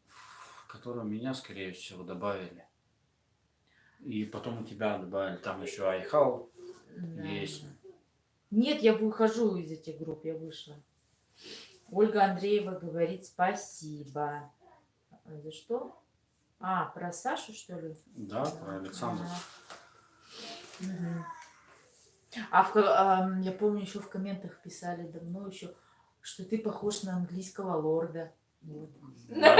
В которую меня, скорее всего, добавили. И потом у тебя добавили, там еще Айхал есть. Нет, я выхожу из этих групп, я вышла. Ольга Андреева говорит спасибо. За что? А, про Сашу, что ли? Да, про Александра. Угу. Я помню, еще в комментах писали давно еще, что ты похож на английского лорда. Вот. Да.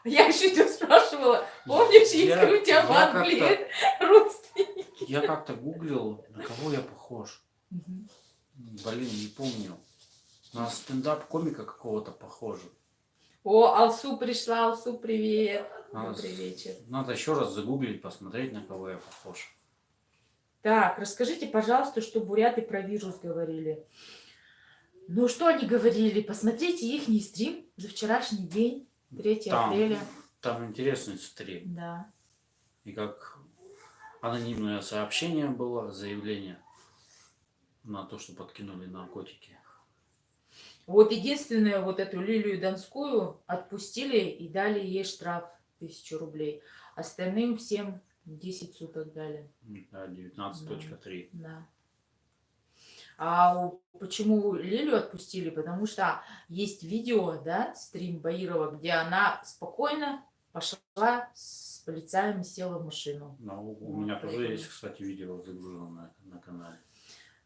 Я еще тебя спрашивала, помнишь, есть ли у тебя в Англии родственники? Я как-то гуглил, на кого я похож. Блин, не помню. На стендап-комика какого-то похоже. О, Алсу пришла, Алсу, привет. Добрый вечер. Надо еще раз загуглить, посмотреть, на кого я похож. Так, расскажите, пожалуйста, что буряты про вирус говорили. Ну, что они говорили? Посмотрите ихний стрим за вчерашний день, 3 апреля. Там интересный стрим. Да. И как анонимное сообщение было, заявление на то, что подкинули наркотики. Вот единственное, вот эту Лилию Донскую отпустили и дали ей штраф 1000 рублей. Остальным всем 10 суток дали. Да, 19.3. Да. А почему Лилию отпустили? Потому что есть видео, да, стрим Баирова, где она спокойно пошла с полицаями, села в машину. У меня тоже есть, кстати, видео загружено на канале.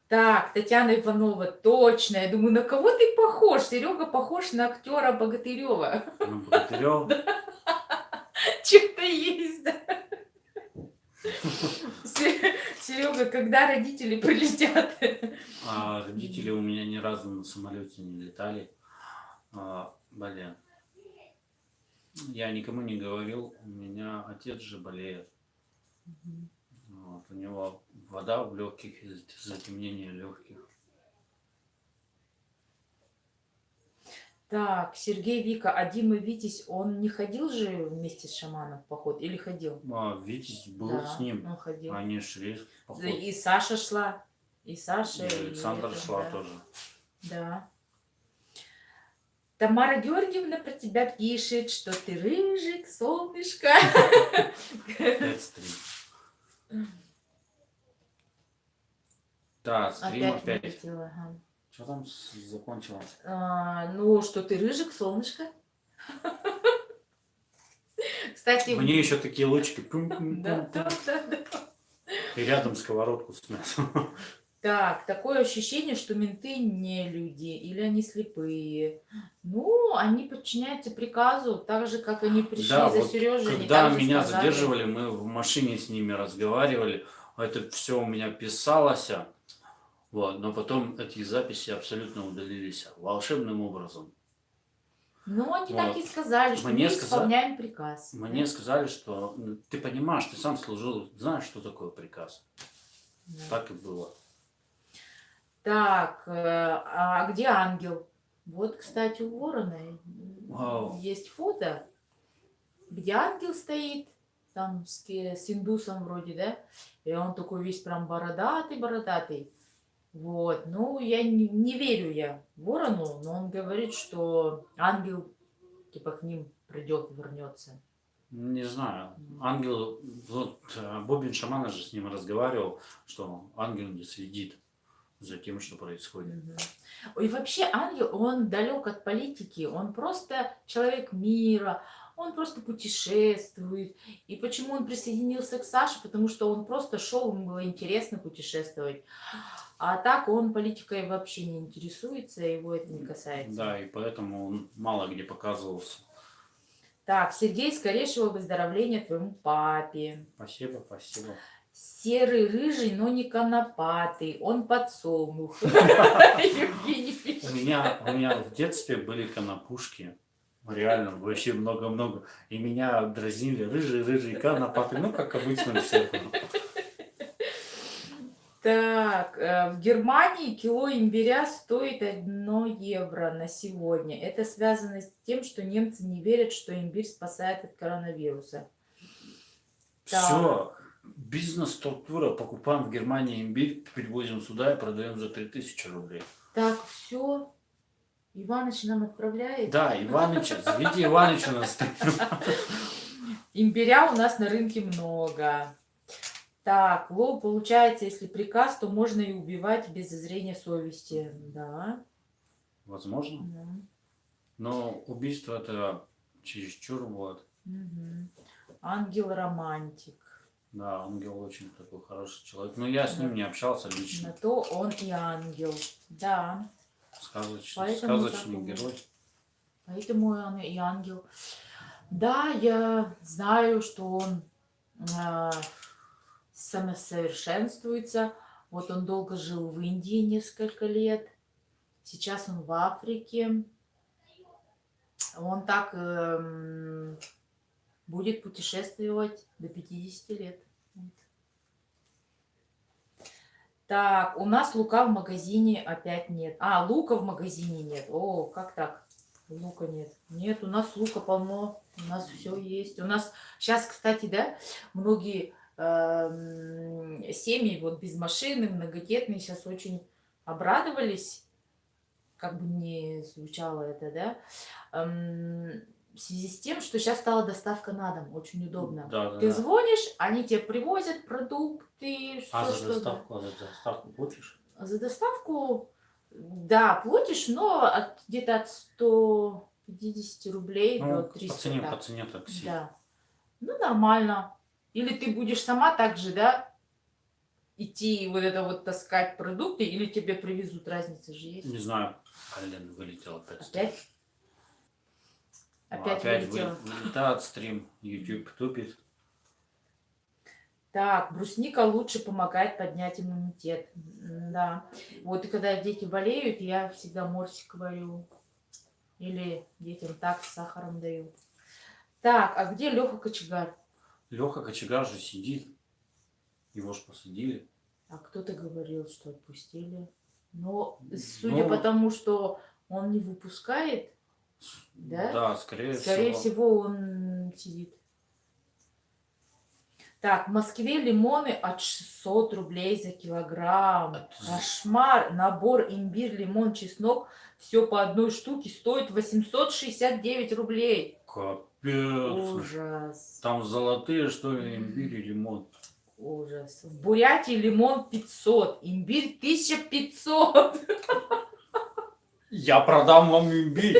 Так, Татьяна Иванова, точно. Я думаю, на кого ты похож? Серега похож на актера Богатырева. На Богатырева? Что-то есть, да. Серега, когда родители прилетят? Родители у меня ни разу на самолете не летали. Блин. Я никому не говорил, у меня отец же болеет. Вот, у него вода в легких, затемнение легких. Так, Сергей, Вика, а Дима Витязь, он не ходил же вместе с шаманом в поход или ходил? Витязь был с ним. Он ходил. Они шли в поход. И Саша шла. И Саша. И Александра шла да. тоже. Да. Тамара Георгиевна про тебя пишет, что ты рыжик, солнышко. Это стрим. Да, стрим опять. Что там закончилось? Ну, что ты рыжик, солнышко. Кстати, мне еще такие лучики. Да. И рядом сковородку с мясом. Так, такое ощущение, что менты не люди или они слепые. Ну, они подчиняются приказу, так же, как они пришли Да, за вот Сережей, они когда также меня сказали. задерживали, мы в машине с ними разговаривали, это все у меня писалось, вот, но потом эти записи абсолютно удалились волшебным образом. Ну, они так и Вот. сказали, что Мне мы сказали, исполняем приказ. мне Да? сказали, что ты понимаешь, ты сам служил, знаешь, что такое приказ. Да. Так и было. Так, а где ангел? Вот, кстати, у ворона Вау. есть фото, где ангел стоит, там с индусом вроде, да? И он такой весь прям бородатый. Вот, ну, я не верю я ворону, но он говорит, что ангел типа к ним придет, вернется. Не знаю. Ангел, вот Бобин Шамана же с ним разговаривал, что ангел не следит за тем, что происходит. И вообще ангел, он далек от политики, он просто человек мира, он просто путешествует. И почему он присоединился к Саше? Потому что он просто шел, ему было интересно путешествовать. А так он политикой вообще не интересуется, его это не касается. Да, и поэтому он мало где показывался. Так, Сергей, скорейшего выздоровления твоему папе. Спасибо, спасибо. Серый, рыжий, но не конопатый, он подсолнух. Евгений У пишет. меня в детстве были конопушки. Реально, вообще много-много. И меня дразнили рыжий, конопатый. Ну, как обычно все. Так, в Германии кило имбиря стоит 1 евро на сегодня. Это связано с тем, что немцы не верят, что имбирь спасает от коронавируса. Все, бизнес-структура, покупаем в Германии имбирь, привозим сюда и продаем за 3000 рублей. Так, все. Иваныч нам отправляет. Да, Иваныч, зовите Иваныча на стрим. Имбиря у нас на рынке много. Так, лол, получается, если приказ, то можно и убивать без зазрения совести. Да. Возможно. Мгм. Но убийство это чересчур вот. Мгм. Ангел-романтик. Да, ангел очень такой хороший человек. Но я с ним не общался На лично. то он и ангел. Да. Сказочный Поэтому сказочный так герой. Поэтому он и ангел. Да, я знаю, что он самосовершенствуется. Вот он долго жил в Индии несколько лет. Сейчас он в Африке. Он так будет путешествовать до 50 лет. Вот. Так, у нас лука в магазине опять нет. А, лука в магазине нет. О, как так? Лука нет. Нет, у нас лука полно. У нас все есть. У нас сейчас, кстати, да, многие семьи вот без машины, многодетные, сейчас очень обрадовались, как бы не звучало это, да, в связи с тем, что сейчас стала доставка на дом, очень удобно. Да, Ты да. звонишь, они тебе привозят продукты, А всё, за что доставку платишь? за доставку, да, платишь, но где-то от 150 рублей до Ну, 300. по Так. цене такси. Да. Ну, нормально. Или ты будешь сама так же, да, идти вот это вот таскать продукты, или тебе привезут, разница же есть. Не знаю. Ален вылетел опять. Опять? Опять вылетела. Вылетает стрим. YouTube тупит. Так, брусника лучше помогает поднять иммунитет. Да. Вот и когда дети болеют, я всегда морсик варю. Или детям так с сахаром даю. Так, а где Леха Кочегар? Леха Кочегар же сидит. Его ж посадили. А кто-то говорил, что отпустили. Но судя по Ну, тому, что он не выпускает, да? Да, скорее Скорее всего, он сидит. Так, в Москве лимоны от 600 рублей за килограмм. Кошмар. Набор имбирь, лимон, чеснок. Все по одной штуке стоит 869 рублей. Капец. Ужас. Там золотые, что ли, имбирь и лимон. Ужас. В Бурятии лимон 500, имбирь 1500. Я продам вам имбирь.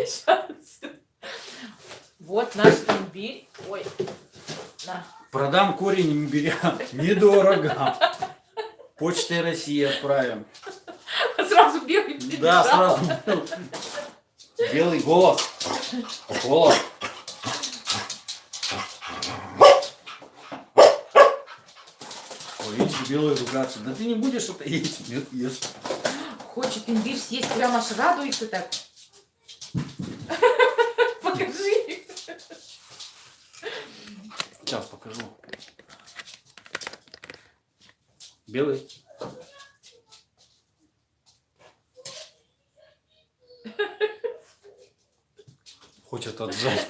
Сейчас. Вот наш имбирь. Ой. На. Продам корень имбиря. Недорого. Почтой России отправим. Сразу белый Да, прибежал. сразу белый голос. Голос. Ой, видишь, белый ругаться. Да ты не будешь это есть. Нет, ешь. Хочет имбирь съесть, прям аж радуется так. Покажи. Сейчас покажу. Белый. Хочет отжать.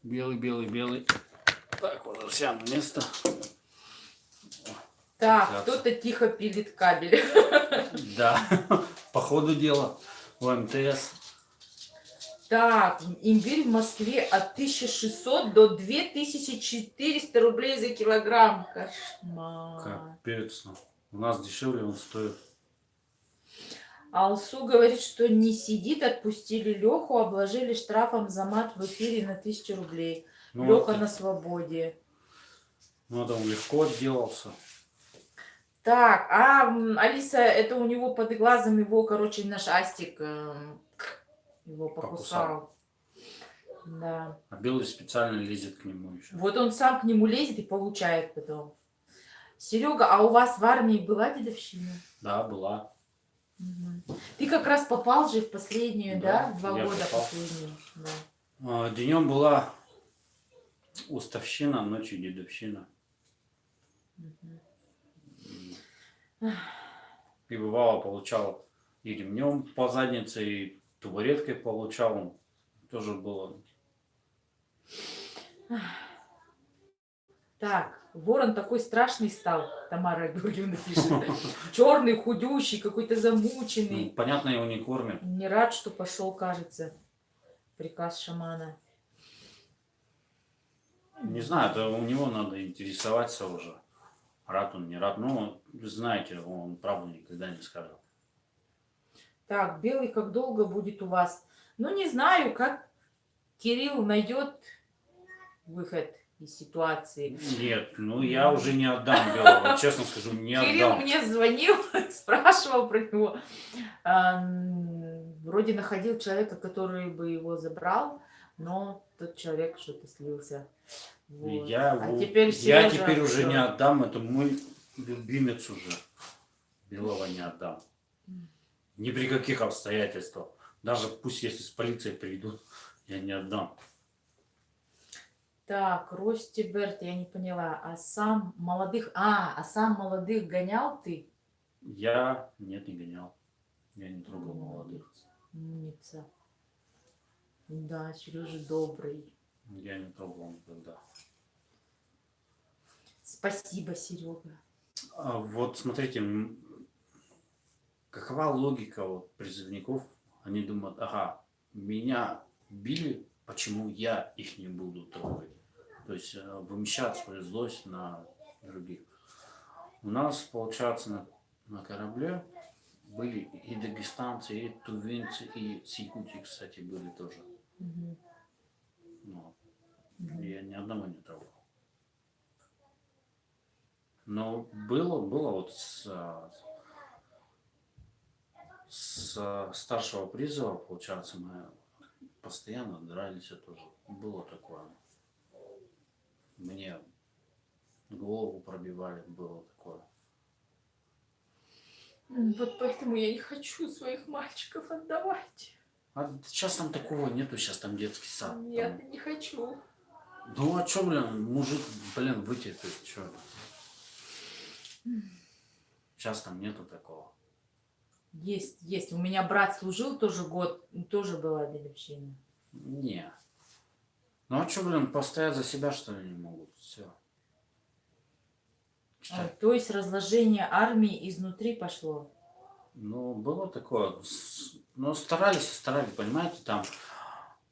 Белый, белый, белый. Так, возвращаем на место. Так, Сейчас. кто-то тихо пилит кабель. Да, по ходу дела в МТС. Так, имбирь в Москве от 1600 до 2400 рублей за килограмм. Кошмар. Капец. У нас дешевле он стоит. Алсу говорит, что не сидит, отпустили Леху, обложили штрафом за мат в эфире на 1000 рублей. Ну, Леха это, на свободе. ну, там легко отделался. Так, Алиса, это у него под глазом его, короче, наш Астик его покусал. Да. А белый специально лезет к нему еще. Вот он сам к нему лезет и получает потом. Серега, а у вас в армии была дедовщина? Да, была. Мгм. Ты как раз попал же в последнюю, Да, да? 2 я года попал. последнюю. Да. Днем была уставщина, ночью дедовщина. Мгм. И бывало получал и ремнем по заднице, и табуреткой получал. Тоже было. Так, ворон такой страшный стал, Тамара Георгиевна пишет. Черный, худющий, какой-то Ну, замученный. понятно, его не кормят. Не рад, что пошел, кажется, приказ шамана. Не знаю, это у него надо интересоваться уже. Рад он, не рад. Ну, вы знаете, он правду никогда не скажет. Так, белый как долго будет у вас? Ну, не знаю, как Кирилл найдет выход из ситуации. Нет, ну я уже не отдам белого. Честно скажу, не Кирилл отдам. мне звонил, спрашивал про него. Вроде находил человека, который бы его забрал, но тот человек что-то слился. Вот. Я теперь я Сережа теперь уже всё. не отдам. Это мой любимец уже. Белого не отдам. Ни при каких обстоятельствах. Даже пусть если с полицией придут, я не отдам. Так, Рости Берт, я не поняла. А сам молодых гонял ты? Я нет, не гонял. Я не трогал молодых. Умница. Да, Сережа добрый. Я не трогал никогда. Спасибо, Серега. Вот смотрите, какова логика вот призывников? Они думают, ага, меня били, почему я их не буду трогать? То есть вымещать свою злость на других. У нас, получается, на корабле были и дагестанцы, и тувинцы, и с Якутии, кстати, были тоже. Мгм. Но Мгм. я ни одного не трогал. Но было вот с старшего призыва, получается, мы постоянно дрались тоже. Было такое. Мне голову пробивали, было такое. Вот поэтому я не хочу своих мальчиков отдавать. А сейчас там такого нету, сейчас там детский сад. Нет, Там... не хочу. Ну а чё, блин, мужик, блин, вытерпит, чё? Сейчас там нету такого. Есть. У меня брат служил тоже год, тоже была дедовщина. Не. Ну а чё, блин, постоять за себя, что ли, не могут? Все. То есть разложение армии изнутри пошло. Ну, было такое. Ну, старались, понимаете, там.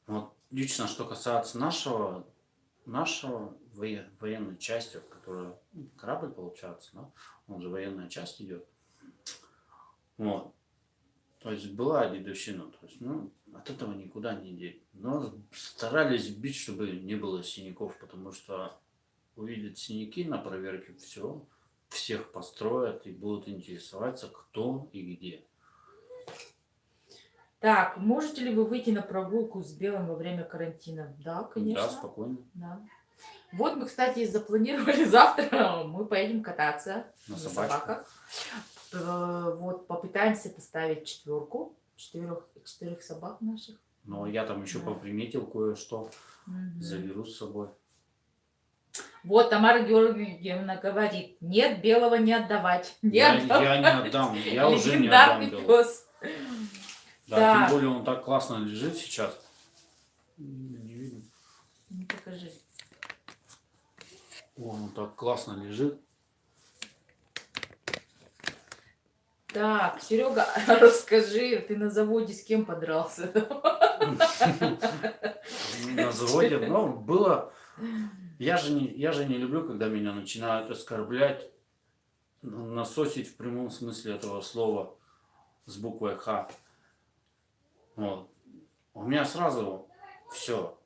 Вот лично, что касается нашего военной части, которая корабль получается, да? Он же военная часть идет. Вот. То есть была дедовщина, то есть, ну, от этого никуда не деть. Но старались бить, чтобы не было синяков, потому что увидят синяки на проверке, все, всех построят и будут интересоваться, кто и где. Так, можете ли вы выйти на прогулку с белым во время карантина? Да, Да, конечно. спокойно. Да. Вот мы, кстати, запланировали завтра, мы поедем кататься На на собачках. собаках. Вот попытаемся поставить 4, четырех собак наших. Но я там еще Да. поприметил кое-что, Мгм. заберу с собой. Вот Тамара Георгиевна говорит, нет, белого не отдавать. Не Я отдавать. не отдам, я уже не Легендарный отдам белого. пес. Да, Так. тем более он так классно лежит сейчас. Не видно. Ну, покажи. Он так классно лежит. Так, Серега, расскажи, ты на заводе с кем подрался? На заводе, но было... Я же не люблю, когда меня начинают оскорблять, насосить в прямом смысле этого слова с буквой Х. Вот. У меня сразу все.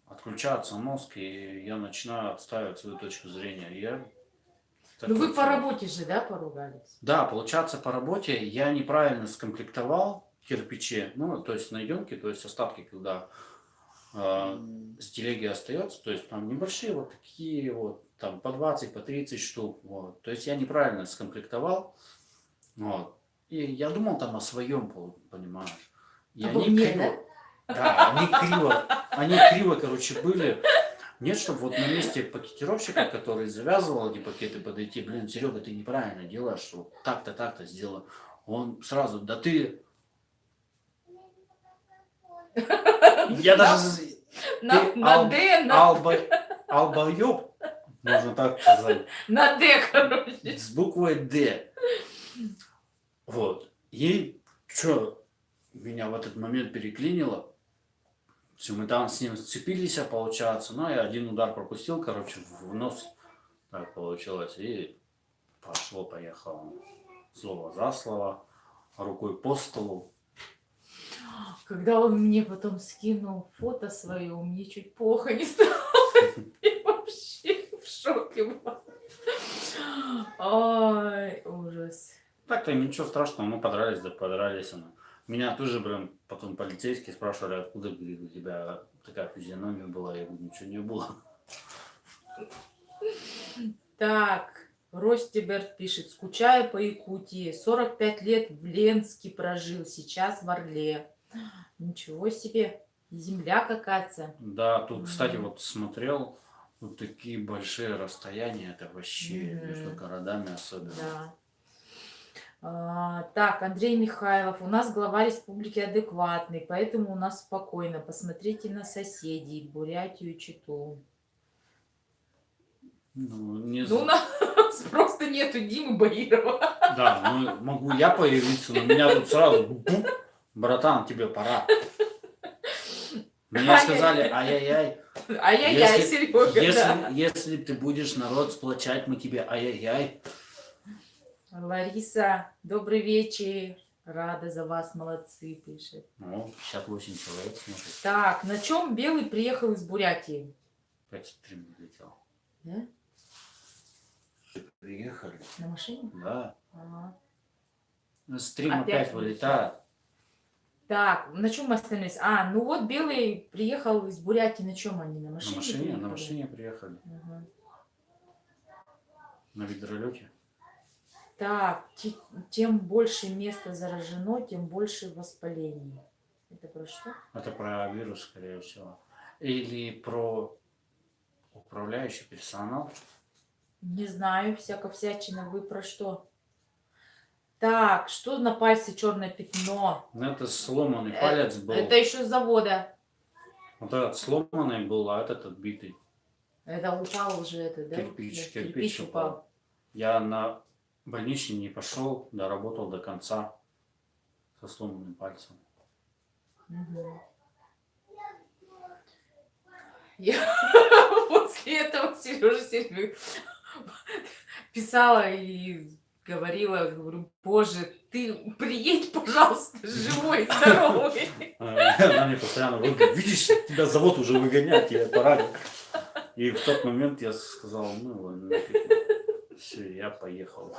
Отключается мозг, и я начинаю отстаивать свою точку зрения. Ну такой вы по человек. работе же, да, поругались? Да, получается, по работе я неправильно скомплектовал кирпичи, ну, то есть найденки, то есть остатки, когда с телеги остается, то есть там небольшие вот такие вот, там по 20, по 30 штук, вот. То есть я неправильно скомплектовал, вот. И я думал там о своем, понимаешь. И Обо они мне, криво, да? да, они криво, короче, были. Нет, чтобы вот на месте пакетировщика, который завязывал эти пакеты, подойти, блин, Серега, ты неправильно делаешь, что так-то, так-то сделал. Он сразу, да ты... Я даже... Ты На Д, албоёб, можно так сказать, на Д, короче. с буквой Д. Вот. И что меня в этот момент переклинило, все, мы там с ним сцепились, получается, но я один удар пропустил, короче, в нос, так получилось, и пошло-поехало. Слово за слово, рукой по столу. Когда он мне потом скинул фото свое, мне чуть плохо не стало. Я вообще в шоке была. Ой, ужас. Так-то ничего страшного, мы подрались, да подрались. Меня тоже, блин, потом полицейские спрашивали, откуда, говорит, у тебя такая физиономия была, я говорю, ничего не было. Так, Ростиберт пишет, скучаю по Якутии, 45 лет в Ленске прожил, сейчас в Орле. Ничего себе, земля какая-то. Да, тут, кстати, вот смотрел, вот такие большие расстояния, это вообще между городами особенно. Да. Так, Андрей Михайлов. У нас глава республики адекватный, поэтому у нас спокойно. Посмотрите на соседей, Бурятию и Читу. Ну, не Ну, у нас просто нету Димы Баирова. Да, ну могу я появиться, но меня тут сразу, братан, тебе пора. Мне сказали, ай-яй-яй. Ай-яй-яй, Серега, да. Если ты будешь народ сплочать, мы тебе ай-яй-яй. Лариса, добрый вечер. Рада за вас, молодцы, пишет. Ну, 58 человек смотрит. Так, на чем Белый приехал из Бурятии? 5-3 летел. Да? Приехали. На машине? Да. Ага. Стрим Опять опять вылетает. Так, на чем мы остановились? Ну вот Белый приехал из Бурятии, на чем они? На машине? На машине приехали. Ага. На ведролете. Так, тем больше места заражено, тем больше воспалений. Это про что? Это про вирус, скорее всего. Или про управляющий персонал. Не знаю, всячина. Вы про что? Так, что на пальце черное пятно? Ну, это сломанный палец был. Это еще с завода. Вот этот сломанный был, а этот отбитый. Это упал уже, это, да? Кирпич упал. Я на больничный не пошел, доработал до конца со сломанным пальцем. Угу. Я после этого Сережа писала и говорила, говорю, боже, ты приедь, пожалуйста, живой, здоровый. Она мне постоянно говорит, видишь, тебя завод уже выгонять, тебе пора. И в тот момент я сказал, ну ладно, все, я поехал.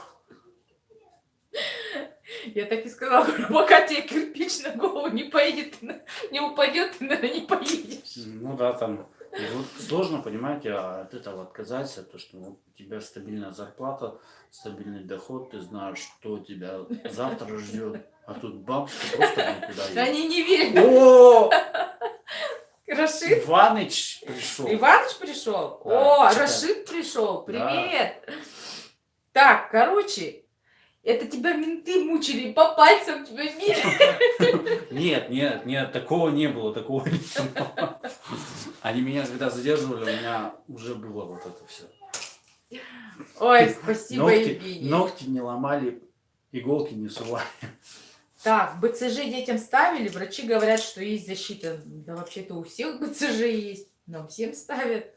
Я так и сказала, говорю, пока тебе кирпич на голову не поедет, не упадет, ты, наверное, не поедешь. Ну да, там и вот сложно, понимаете, от этого отказаться, то, что вот у тебя стабильная зарплата, стабильный доход, ты знаешь, что тебя завтра ждет, а тут бамс, ты просто никуда едешь. Они не верят. О, Рашид? Иваныч пришел. Иваныч пришел? Да, О, читаю. Рашид пришел. Да. Привет. Так, короче, это тебя менты мучили, по пальцам тебя били. Нет, такого не было, такого не было. Они меня когда задерживали, у меня уже было вот это все. Ой, спасибо, Евгений. Ногти не ломали, иголки не сували. Так, БЦЖ детям ставили, врачи говорят, что есть защита. Да вообще-то у всех БЦЖ есть, нам всем ставят.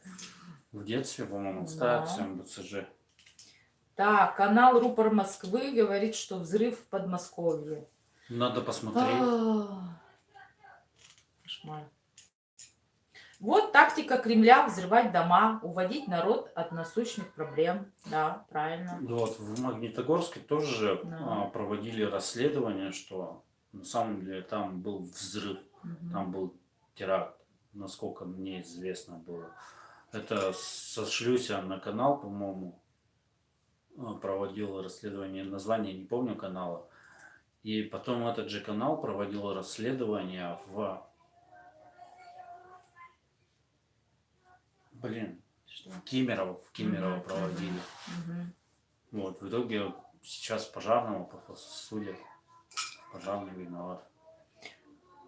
В детстве, по-моему, Да. ставят всем БЦЖ. Так, канал Рупор Москвы говорит, что взрыв в Подмосковье. Надо посмотреть. Кошмар. Вот тактика Кремля: взрывать дома, уводить народ от насущных проблем. Да, правильно. Вот, в Магнитогорске тоже Да. проводили расследование, что на самом деле там был взрыв, Мгм. там был теракт, насколько мне известно было. Это сошлюсь я на канал, по-моему, проводил расследование, название не помню канала. И потом этот же канал проводил расследование в... Что? в Кемерово Мгм, проводили. Мгм. Вот, в итоге сейчас пожарного судят. Пожарный виноват.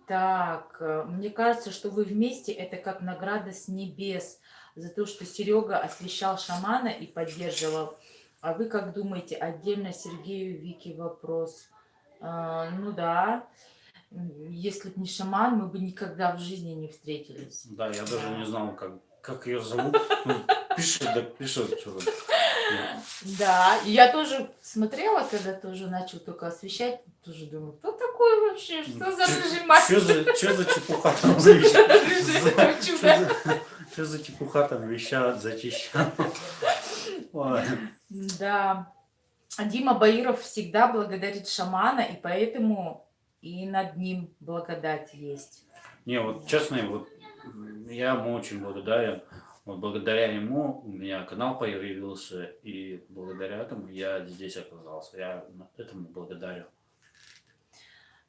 Так, мне кажется, что вы вместе — это как награда с небес за то, что Серега освещал шамана и поддерживал. А вы как думаете? Отдельно Сергею, Вике вопрос. Ну да, если бы не шаман, мы бы никогда в жизни не встретились. Да, я даже не знал, как ее зовут. Ну, пишет что-то. Да, и я тоже смотрела, когда тоже начал только освещать, тоже думаю, кто такой вообще, что за рыжий мальчик? Что за чепуха там Рыжая девчонка. Что за чепуха там вещают, зачищают? Ой. Да. Дима Баиров всегда благодарит шамана, и поэтому и над ним благодать есть. Не, вот честно, вот я ему очень благодарен. Вот благодаря ему у меня канал появился, и благодаря этому я здесь оказался. Я этому благодарен.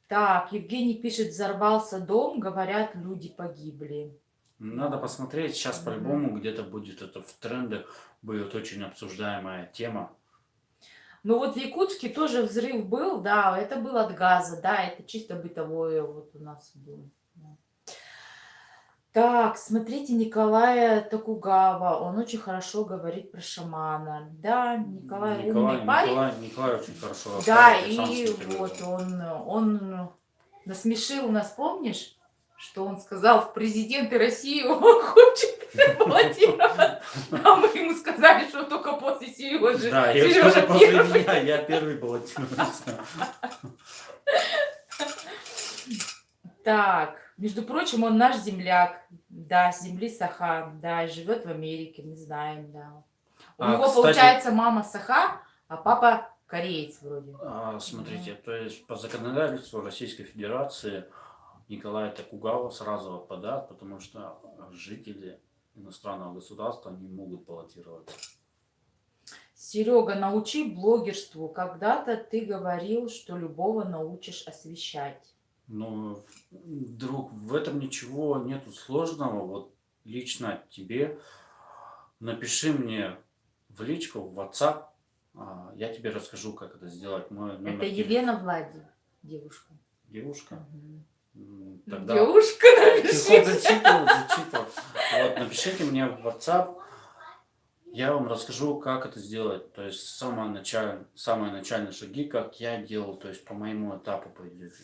Так, Евгений пишет, взорвался дом, говорят, люди погибли. Надо посмотреть, сейчас по-любому где-то будет это в трендах, будет очень обсуждаемая тема. Ну вот в Якутске тоже взрыв был, да, это был от газа, да, это чисто бытовое вот у нас было. Так, смотрите Николая Токугава, он очень хорошо говорит про шамана. Да, Николай умный парень. Николай очень хорошо Да, рассказывает, сам и смотрел вот это. он насмешил нас, помнишь, что он сказал, в президенты России он хочет баллотировать, а мы ему сказали, что только после Сережи. Да, Сережа после первый. меня, я первый баллотируюсь. Так, между прочим, он наш земляк, да, с земли Саха, да, живет в Америке, мы знаем, да. У него, Кстати, получается, мама Саха, а папа кореец вроде. смотрите, то есть по законодательству Российской Федерации Николай Токугава сразу отпадает, потому что жители иностранного государства не могут баллотироваться. Серега, научи блогерству. Когда-то ты говорил, что любого научишь освещать. Ну, друг, в этом ничего нету сложного. Вот лично тебе напиши мне в личку, в WhatsApp, я тебе расскажу, как это сделать. Мой номер Это Елена Влади, девушка. Девушка? Мгм. Тогда... Девушка, Тихо, напиши. зачитывал. Вот, напишите мне в WhatsApp, я вам расскажу, как это сделать. То есть самые начальные шаги, как я делал, то есть по моему этапу пойдете.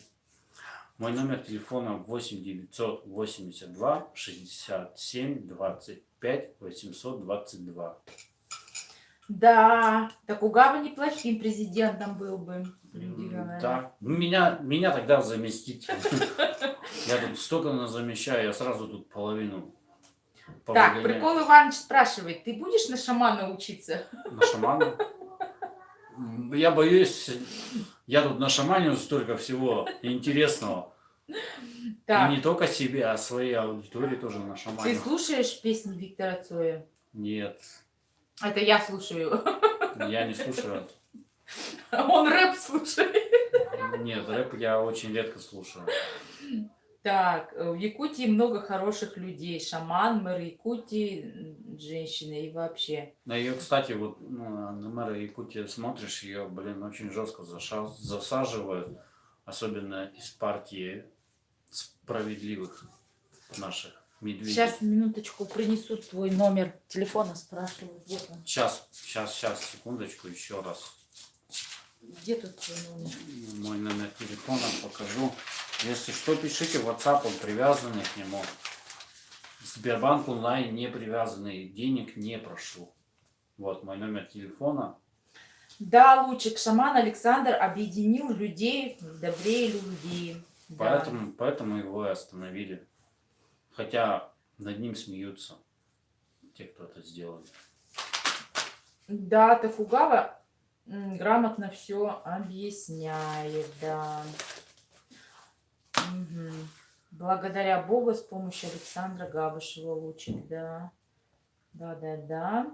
Мой номер телефона 8 982 67 25 822. Да, Токугава неплохим президентом был бы, люди говорят. Да. Ну, меня тогда заместить. Я тут столько замещаю, я сразу тут половину Так, повыгоняю. Прикол Иванович спрашивает, ты будешь на шамана учиться? На шамана? Я боюсь, я тут нашаманил столько всего интересного. И Так, не только себе, а своей аудитории тоже ты нашаманил. слушаешь песни Виктора Цоя? Нет, Это я слушаю. я не слушаю. Он рэп слушает. Нет, рэп я очень редко слушаю. Так, в Якутии много хороших людей. Шаман, мэр Якутии, женщины и вообще. На ее, кстати, вот на мэра Якутии смотришь, ее, блин, очень жестко засаживают. Особенно из партии справедливых наших медведей. Сейчас, минуточку, принесут твой номер телефона, спрашивают. Вот он. Сейчас, секундочку, еще раз. Где тут твой номер? Мой номер телефона покажу. Если что, пишите в WhatsApp, он привязанный к нему. Сбербанк онлайн не привязанный, денег не прошу. Вот мой номер телефона. Да, лучик, шаман Александр объединил людей в добре и любви. Да. Поэтому его и остановили. Хотя над ним смеются те, кто это сделали. Да, Токугава грамотно все объясняет, да. Мгм. Благодаря Богу с помощью Александра Габышева лучик, да. Да.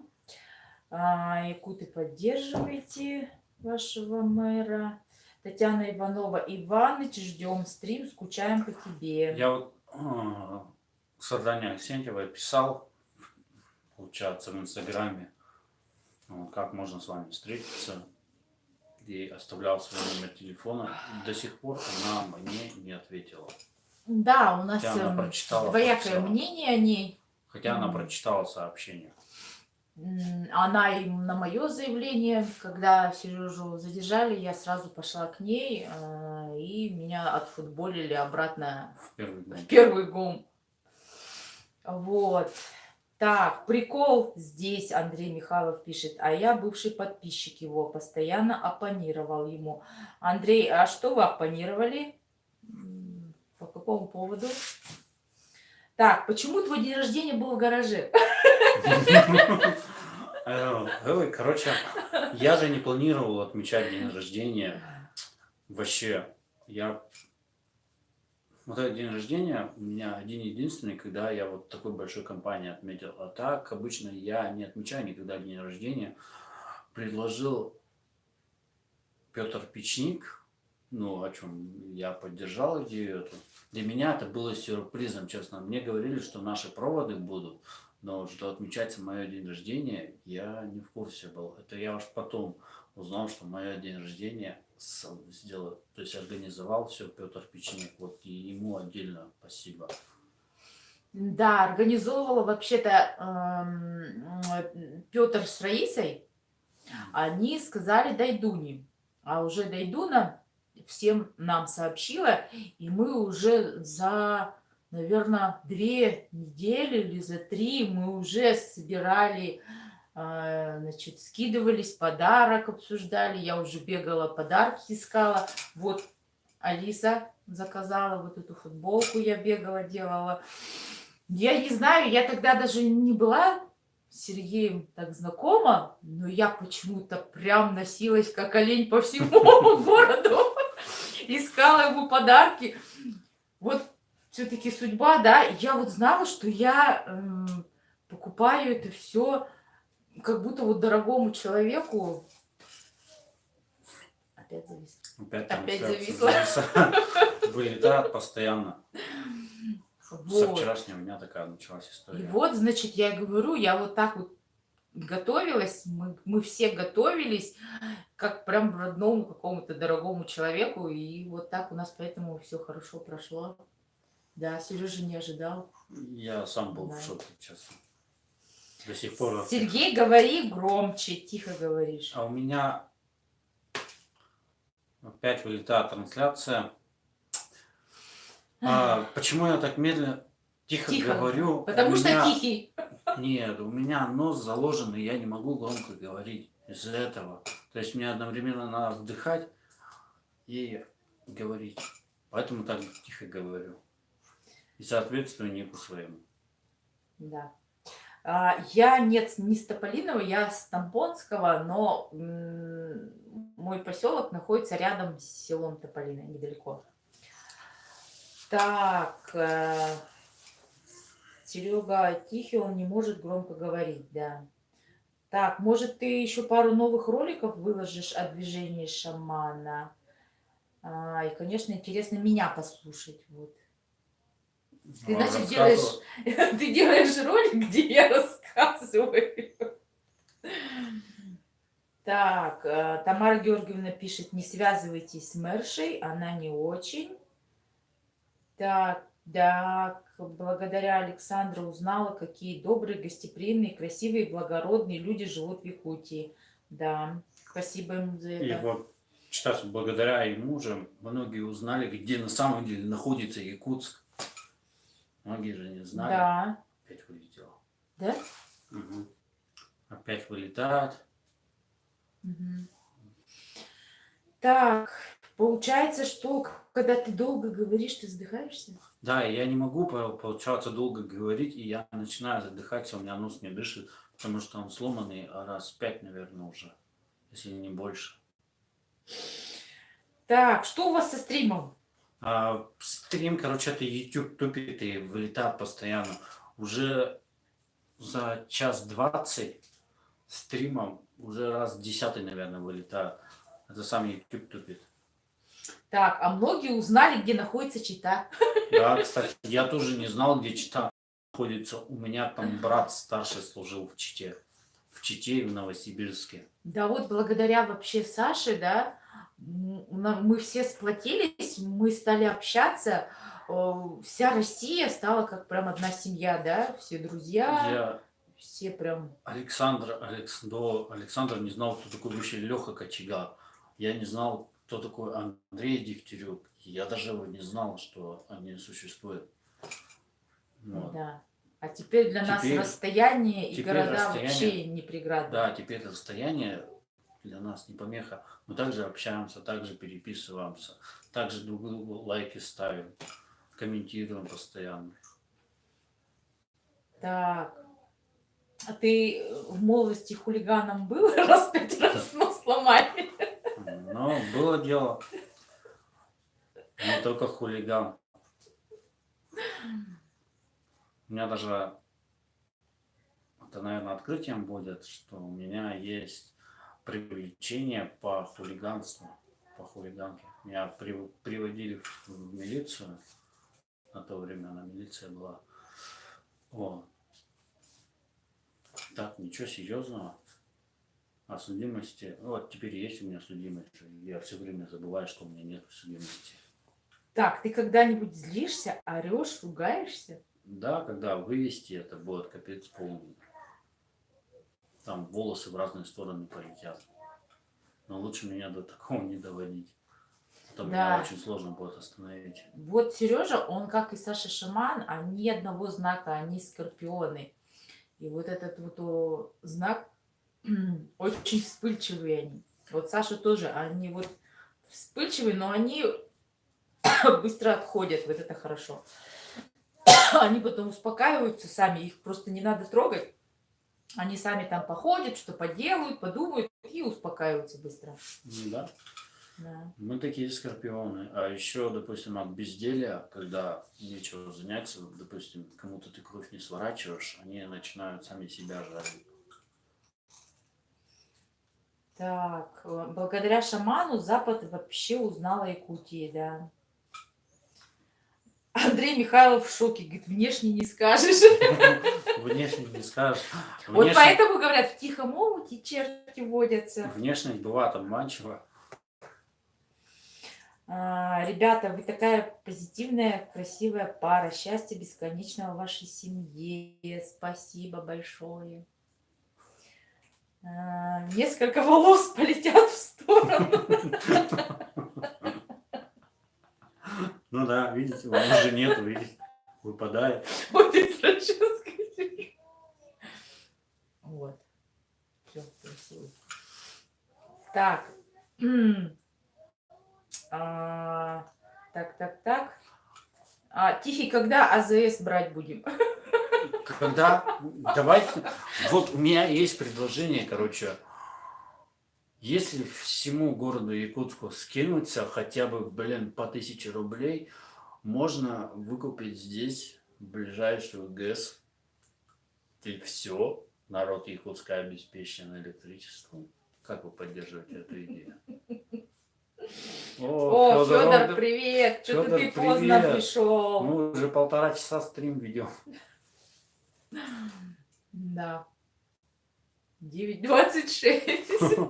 Якуты, поддерживайте вашего мэра. Татьяна Иванова. Иваныч, ждем стрим, скучаем по тебе. Я вот с Арданией Аксентьевой писал, получается, в Инстаграме, как можно с вами встретиться. И оставлял свой номер телефона. До сих пор она мне не ответила. Да, у нас Хотя она прочитала, двоякое подписала. мнение о ней. Хотя она прочитала сообщение. Она им на мое заявление, когда Сережу задержали, я сразу пошла к ней, и меня отфутболили обратно В первый день. в первый гум. Вот. Так, прикол здесь, Андрей Михайлов пишет, а я бывший подписчик его, постоянно оппонировал ему. Андрей, а что вы оппонировали? По какому поводу? Так, почему твой день рождения был в гараже? Короче, я же не планировал отмечать день рождения. Вообще, вот этот день рождения у меня один-единственный, когда я вот такой большой компании отметил. А так, обычно я не отмечаю никогда день рождения. Предложил Петр Печник, о чем я поддержал идею эту. Для меня это было сюрпризом, честно. Мне говорили, что наши проводы будут, но что отмечается мое день рождения, я не в курсе был. Это я уж потом узнал, что мое день рождения сделал, то есть организовал все Петр Печник. Вот и ему отдельно спасибо. Да, организовывала вообще-то Петр с Раисой. Они сказали Дайдуне. А уже Дайдуна всем нам сообщила, и мы уже за, наверное, 2 недели или за 3 мы уже собирали, значит, скидывались, подарок обсуждали, я уже бегала, подарки искала. Вот Алиса заказала вот эту футболку, я бегала, делала. Я не знаю, я тогда даже не была с Сергеем так знакома, но я почему-то прям носилась как олень по всему городу, искала ему подарки. Вот все-таки судьба, да. Я вот знала, что я покупаю это все как будто вот дорогому человеку. Опять завис. Опять зависла. Вылетает постоянно. Со Вот. вчерашнего дня такая началась история. И вот, значит, я говорю, я вот так вот готовилась, мы все готовились, как прям родному какому-то дорогому человеку, и вот так у нас поэтому все хорошо прошло. Да, Сережа не ожидал. Я сам был Да. в шоке, честно. До сих пор. Сергей, говори громче, тихо говоришь. А у меня опять вылетает трансляция. Почему я так медленно? тихо Тихо, говорю, у потому что меня... тихий. Нет, у меня нос заложен, и я не могу громко говорить из-за этого. То есть мне одновременно надо вдыхать и говорить. Поэтому так тихо говорю. И соответствую нику своему. Да. Я нет, не с Тополиного, я с Тамбонского, но мой поселок находится рядом с селом Тополино, недалеко. Так, Серега тихий, он не может громко говорить, да. Так, может, ты еще пару новых роликов выложишь о движении шамана? И, конечно, интересно меня послушать. Вот. Ты, значит, делаешь, Рассказываю. ты делаешь ролик, где я рассказываю. Так, Тамара Георгиевна пишет, не связывайтесь с Мэршей, она не очень. Так, да, благодаря Александру узнала, какие добрые, гостеприимные, красивые, благородные люди живут в Якутии. Да, спасибо ему за И это. вот, кстати, благодаря ему же многие узнали, где на самом деле находится Якутск. Многие же не знали. Да, Опять вылетело. да? Мгм. Опять вылетает. Мгм. Так, получается, что когда ты долго говоришь, ты задыхаешься? Да, и я не могу, получается, долго говорить, и я начинаю задыхаться, у меня нос не дышит, потому что он сломанный раз 5, наверное, уже, если не больше. Так, что у вас со стримом? Стрим, короче, это YouTube тупит и вылетает постоянно. Уже за час 20 стримом уже раз 10, наверное, вылетает. Это сам YouTube тупит. Так, а многие узнали, где находится Чита. Да, кстати, я тоже не знал, где Чита находится. У меня там брат старший служил в Чите. В Чите и в Новосибирске. Да вот благодаря вообще Саше, да, мы все сплотились, мы стали общаться, вся Россия стала как прям одна семья, да, все друзья, Я все прям... До Александра не знал, кто такой вообще Леха Кочегар. Я не знал, кто такой Андрей Дегтярев. Я даже его не знал, что они существуют. Вот. Да. А теперь для нас Теперь- расстояние и теперь города расстояние- вообще не преграда. Да, теперь расстояние для нас не помеха. Мы также общаемся, также переписываемся, также друг другу лайки ставим, комментируем постоянно. Так, а ты в молодости хулиганом был? Раз 5 раз нос сломали. Но было дело. Не только хулиган. У меня даже, это, наверное, открытием будет, что у меня есть привлечение по хулиганству, по хулиганке. Меня приводили в милицию. На то время она милиция была. Вот. Так, ничего серьезного. О судимости. Вот теперь есть у меня судимость. Я все время забываю, что у меня нет судимости. Так, ты когда-нибудь злишься, орешь, ругаешься? Да, когда вывести, это будет капец полный. Там волосы в разные стороны полетят. Но лучше меня до такого не доводить. Это меня Да. очень сложно будет остановить. Вот Сережа, он как и Саша Шаман, они одного знака, они скорпионы. И вот этот вот знак, очень вспыльчивые они. Вот Саша тоже, они вот вспыльчивые, но они быстро отходят, вот это хорошо. Они потом успокаиваются сами, их просто не надо трогать. Они сами там походят, что поделают, подумают и успокаиваются быстро. Да. Да. Мы такие скорпионы. А еще, допустим, от безделия, когда нечего заняться, допустим, кому-то ты кровь не сворачиваешь, они начинают сами себя жарить. Так, благодаря шаману Запад вообще узнал о Якутии, да. Андрей Михайлов в шоке, говорит, внешне не скажешь. Внешне не скажешь. Вот поэтому говорят, в тихом омуте черти водятся. Внешность бывает обманчива. Ребята, вы такая позитивная, красивая пара. Счастья бесконечного в вашей семье. Спасибо большое. Несколько волос полетят в сторону. Ну да, видите, у вас же нет, видите. выпадает. Вот и франческой. Вот. Все, красиво. Так. Так. Тихий, когда АЗС брать будем? Когда, давайте, вот у меня есть предложение, короче, если всему городу Якутску скинуться хотя бы, блин, по 1000 рублей, можно выкупить здесь ближайшую ГЭС, и все, народ Якутска обеспечен электричеством. Как вы поддерживаете эту идею? О, Федор, Федор, привет! Что-то Федор, ты поздно привет! пришел. Мы уже 1,5 часа стрим ведем. Да. 9:26.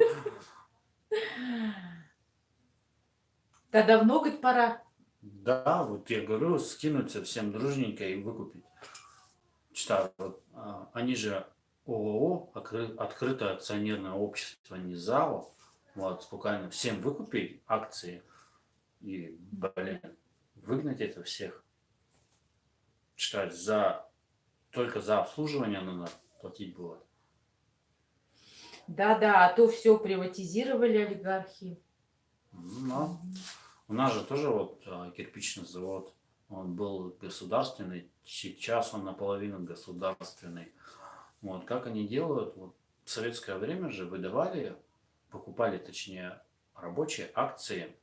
Да давно, говорит, пора. Да, вот я говорю, скинуться всем дружненько и выкупить. Читаю, вот, они же ООО, открытое акционерное общество, не ЗАО. Вот, буквально всем выкупить акции и, блин, выгнать это всех. Читать, только за обслуживание надо платить будет. Да, а то все приватизировали олигархи. Но у нас же тоже вот кирпичный завод, он был государственный, сейчас он наполовину государственный. Вот как они делают, вот в советское время же выдавали, покупали, точнее, рабочие акции.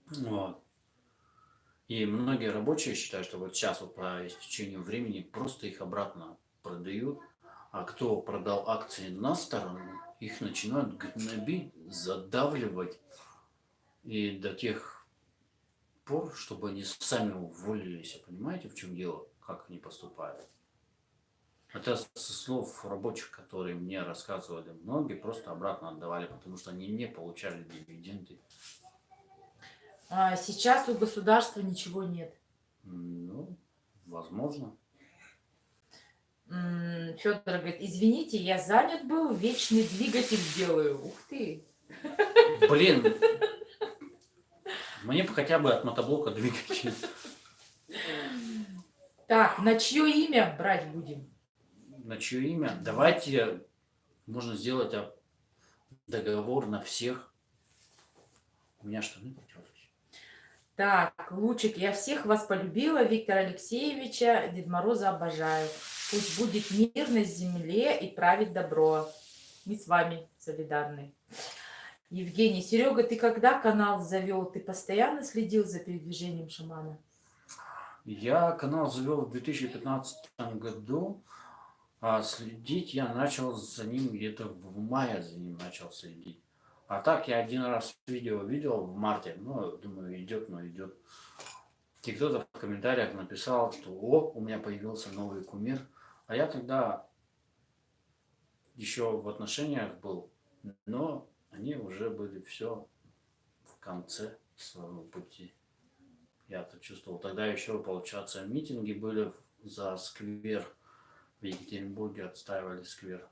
Вот. И многие рабочие считают, что вот сейчас вот по истечению времени просто их обратно продают. А кто продал акции на сторону, их начинают гнобить, задавливать. И до тех пор, чтобы они сами уволились. Понимаете, в чем дело, как они поступают? Это со слов рабочих, которые мне рассказывали. Многие просто обратно отдавали, потому что они не получали дивиденды. Сейчас у государства ничего нет. Ну, возможно. Федор говорит, извините, я занят был, вечный двигатель делаю. Ух ты. Блин, мне бы хотя бы от мотоблока двигатель. Так, на чье имя брать будем? На чье имя? Давайте, можно сделать договор на всех. У меня штаны потерлись. Так, Лучик, я всех вас полюбила, Виктора Алексеевича, Дед Мороза обожаю. Пусть будет мир на земле и правит добро. Мы с вами солидарны. Евгений, Серега, ты когда канал завел? Ты постоянно следил за передвижением шамана? Я канал завел в 2015 году, а следить я начал за ним где-то в мае за ним начал следить. А так я один раз видео видел в марте, ну, думаю, идет, но идет. И кто-то в комментариях написал, что о, у меня появился новый кумир. А я тогда еще в отношениях был, но они уже были все в конце своего пути. Я это чувствовал. Тогда еще, получается, митинги были за сквер в Екатеринбурге, отстаивали сквер.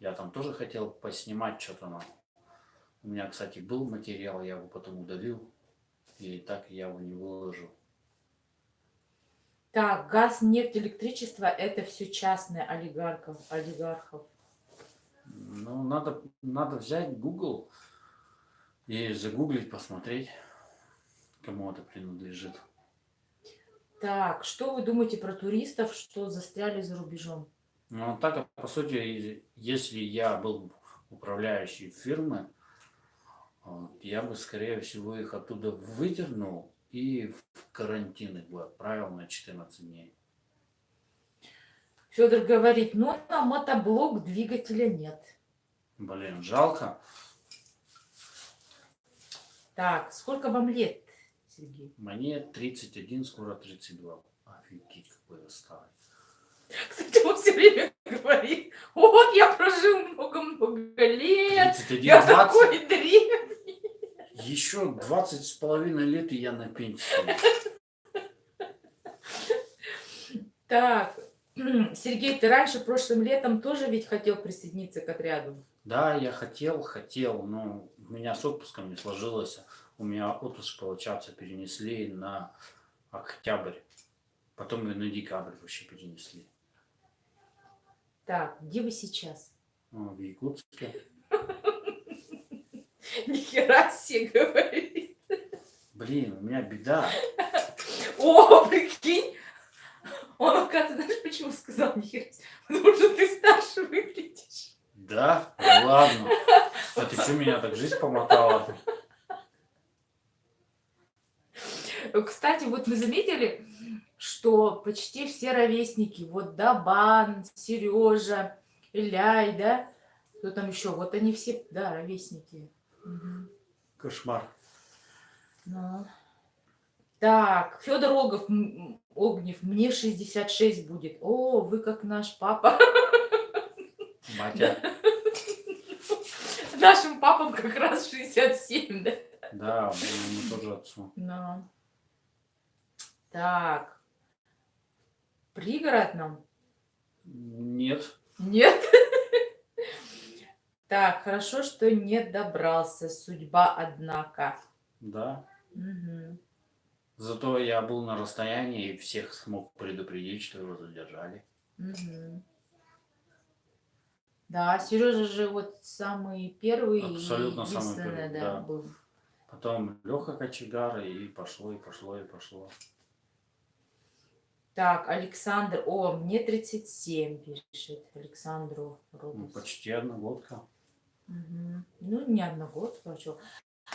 Я там тоже хотел поснимать что-то. У меня, кстати, был материал, я его потом удалил. И так я его не выложил. Так, газ, нефть, электричество – это все частное олигархов. Ну, надо взять Google и загуглить, посмотреть, кому это принадлежит. Так, что вы думаете про туристов, что застряли за рубежом? Ну, так, по сути, если я был управляющий фирмы, я бы, скорее всего, их оттуда выдернул и в карантин их бы отправил на 14 дней. Федор говорит, ну на мотоблок двигателя нет. Блин, жалко. Так, сколько вам лет, Сергей? Мне 31, скоро 32. Офигеть, какой я старый. Кстати, он все время говорит, вот я прожил много-много лет, 31, я 20. такой древний. Еще 20 с половиной лет, и я на пенсии. Так, Сергей, ты раньше, прошлым летом, тоже ведь хотел присоединиться к отряду? Да, я хотел, но у меня с отпуском не сложилось. У меня отпуск, получается, перенесли на октябрь. Потом ее на декабрь вообще перенесли. Так, где вы сейчас? В Якутске. Нихера себе говорит. Блин, у меня беда. О, прикинь. Он, оказывается, знаешь, почему сказал нихера себе? Потому что ты старше выглядишь. Да? Да ладно. А ты что, меня так жизнь помотала? Кстати, вот мы заметили, что почти все ровесники, вот Дабан, Сережа, Иляй, да, кто там еще, вот они все, да, ровесники. Мгм. Кошмар. Ну. Так, Федор Огнев, мне 66 будет. О, вы как наш папа. Батя. Нашим папам как раз 67, да? Да, мы тоже отцу. Ну. Так, пригород нам? Нет. Нет? Так, хорошо, что не добрался. Судьба, однако. Да. Мгм. Зато я был на расстоянии и всех смог предупредить, что его задержали. Мгм. Да, Сережа же вот самый первый Абсолютно и самый единственный, первый, да, да. был. Потом Леха Кочегар, и пошло, и пошло, и пошло. Так, Александр, о, мне 37 пишет Александру Ну, Родос. почти одногодка. Мгм. Ну, не одногодка, а чё.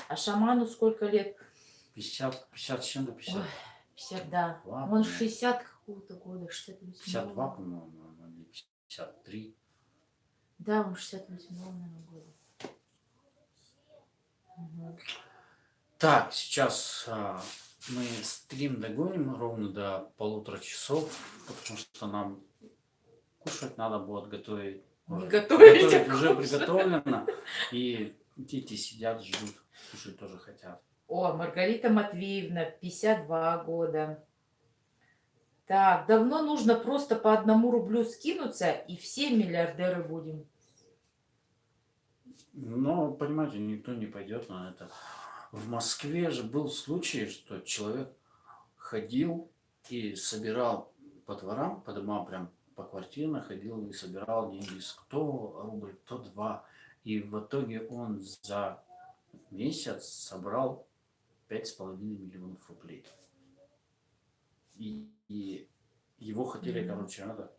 А шаману сколько лет? 50 с чем-то, 50. Ой, 50, да. Два, Он по-моему. 60 какого-то года, 68. 52, по-моему, или 53. Да, он 68, наверное, года. Мгм. Так, сейчас мы стрим догоним ровно до 1,5 часов, потому что нам кушать надо будет готовить. Не Ой, готовить, готовить а уже кушать. приготовлено. И дети сидят, ждут, кушать тоже хотят. О, Маргарита Матвеевна, 52 года. Так, давно нужно просто по 1 рублю скинуться, и все миллиардеры будем. Но, понимаете, никто не пойдет на это. В Москве же был случай, что человек ходил и собирал по дворам, по домам, прям по квартирам ходил и собирал деньги. Кто рубль, кто два. И в итоге он за месяц собрал 5,5 миллионов рублей. И его хотели, короче, надо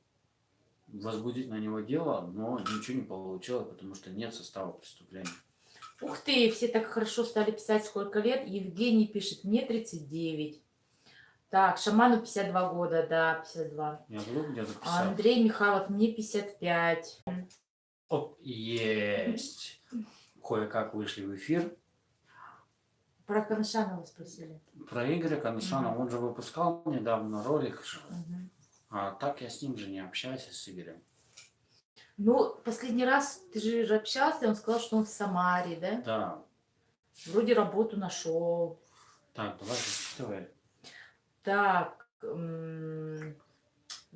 возбудить на него дело, но ничего не получилось, потому что нет состава преступления. Ух ты, все так хорошо стали писать, сколько лет. Евгений пишет, мне 39. Так, Шаману 52 года, да, 52. Я вдруг где-то 50. Андрей Михайлов, мне 55. Оп, есть. Кое-как вышли в эфир. Про Коношанова спросили. Про Игоря Коношана, он же выпускал недавно ролик. Мгм. А так я с ним же не общаюсь, с Игорем. Ну, последний раз ты же общался, он сказал, что он в Самаре, да? Да. Вроде работу нашел. Так, давай зачитывай. Так,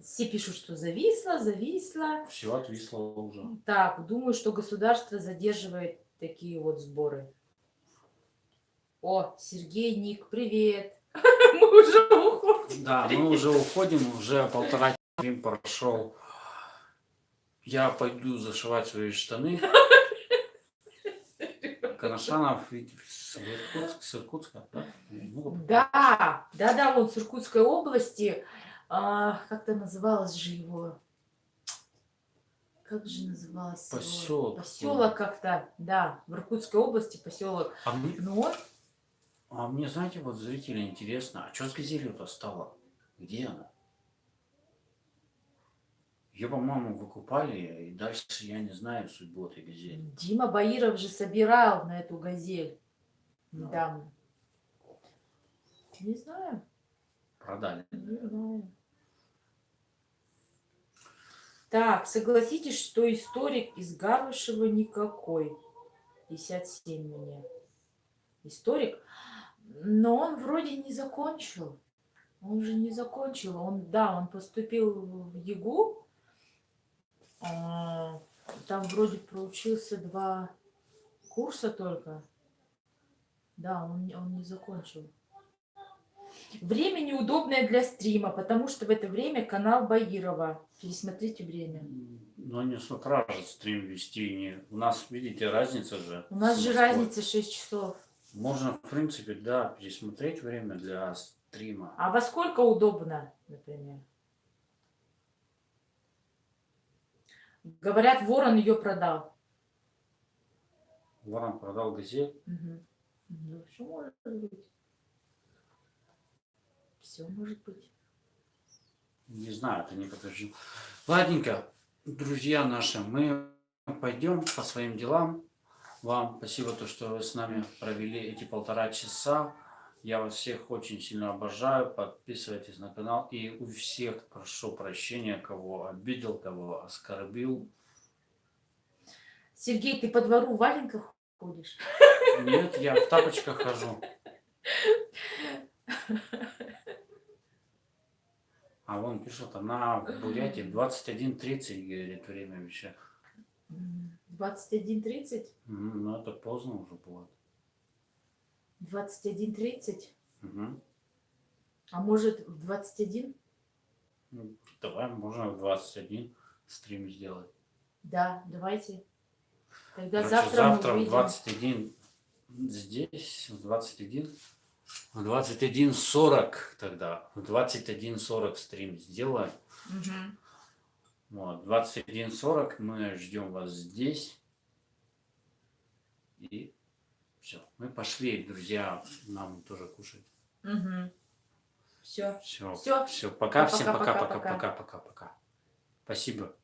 все пишут, что зависло. Все отвисло уже. Так, думаю, что государство задерживает такие вот сборы. О, Сергей, Ник, привет. Мы уже уходим. Да, мы уже уходим, уже 1,5 стрим прошел. Я пойду зашивать свои штаны. Коношанов ведь с Иркутска, да? Да, он с Иркутской области. Как-то называлось же его? Как же называлось? Поселок. Поселок как-то, да, в Иркутской области поселок. А мне, знаете, вот зрители интересно, а что с газелью-то стало? Где она? Ее, по-моему, выкупали, и дальше я не знаю судьбу этой газели. Дима Баиров же собирал на эту газель недавно. Не знаю. Продали. Не знаю. Так, согласитесь, что историк из Гарвашева никакой. 57 мне. Историк. Но он вроде не закончил. Он же не закончил. Он поступил в ЕГУ. Там вроде проучился 2 курса только. Да, он не закончил. Время неудобное для стрима, потому что в это время канал Баирова. Пересмотрите время. Но не с утра же стрим вести. Не... У нас, видите, разница же У нас с же Москвой. разница 6 часов. Можно, в принципе, да, пересмотреть время для стрима. А во сколько удобно, например? Говорят, Ворон ее продал. Ворон продал газет. Мгм. Ну, все может быть. Все может быть. Не знаю, это не подтверждено. Ладненько, друзья наши, мы пойдем по своим делам. Вам спасибо, то, что вы с нами провели эти 1,5 часа. Я вас всех очень сильно обожаю. Подписывайтесь на канал. И у всех прошу прощения, кого обидел, кого оскорбил. Сергей, ты по двору в валенках ходишь? Нет, я в тапочках хожу. А вон пишут, она в Бурятии в 21:30, говорит, время вообще. 21:30? Ну, это поздно уже будет. 21:30? Мгм. А может в 21? Ну, давай, можно в 21 стрим сделать. Да, давайте. Тогда Короче, завтра завтра мы в увидим. 21 здесь, в 21:40 тогда. В 21:40 стрим сделаем. Мгм. Вот, 21:40 мы ждем вас здесь. И все. Мы пошли, друзья, нам тоже кушать. Мгм. Все. Все, Всё. все, пока, всем Пока-пока, пока, пока, пока-пока. пока, пока, пока. Спасибо.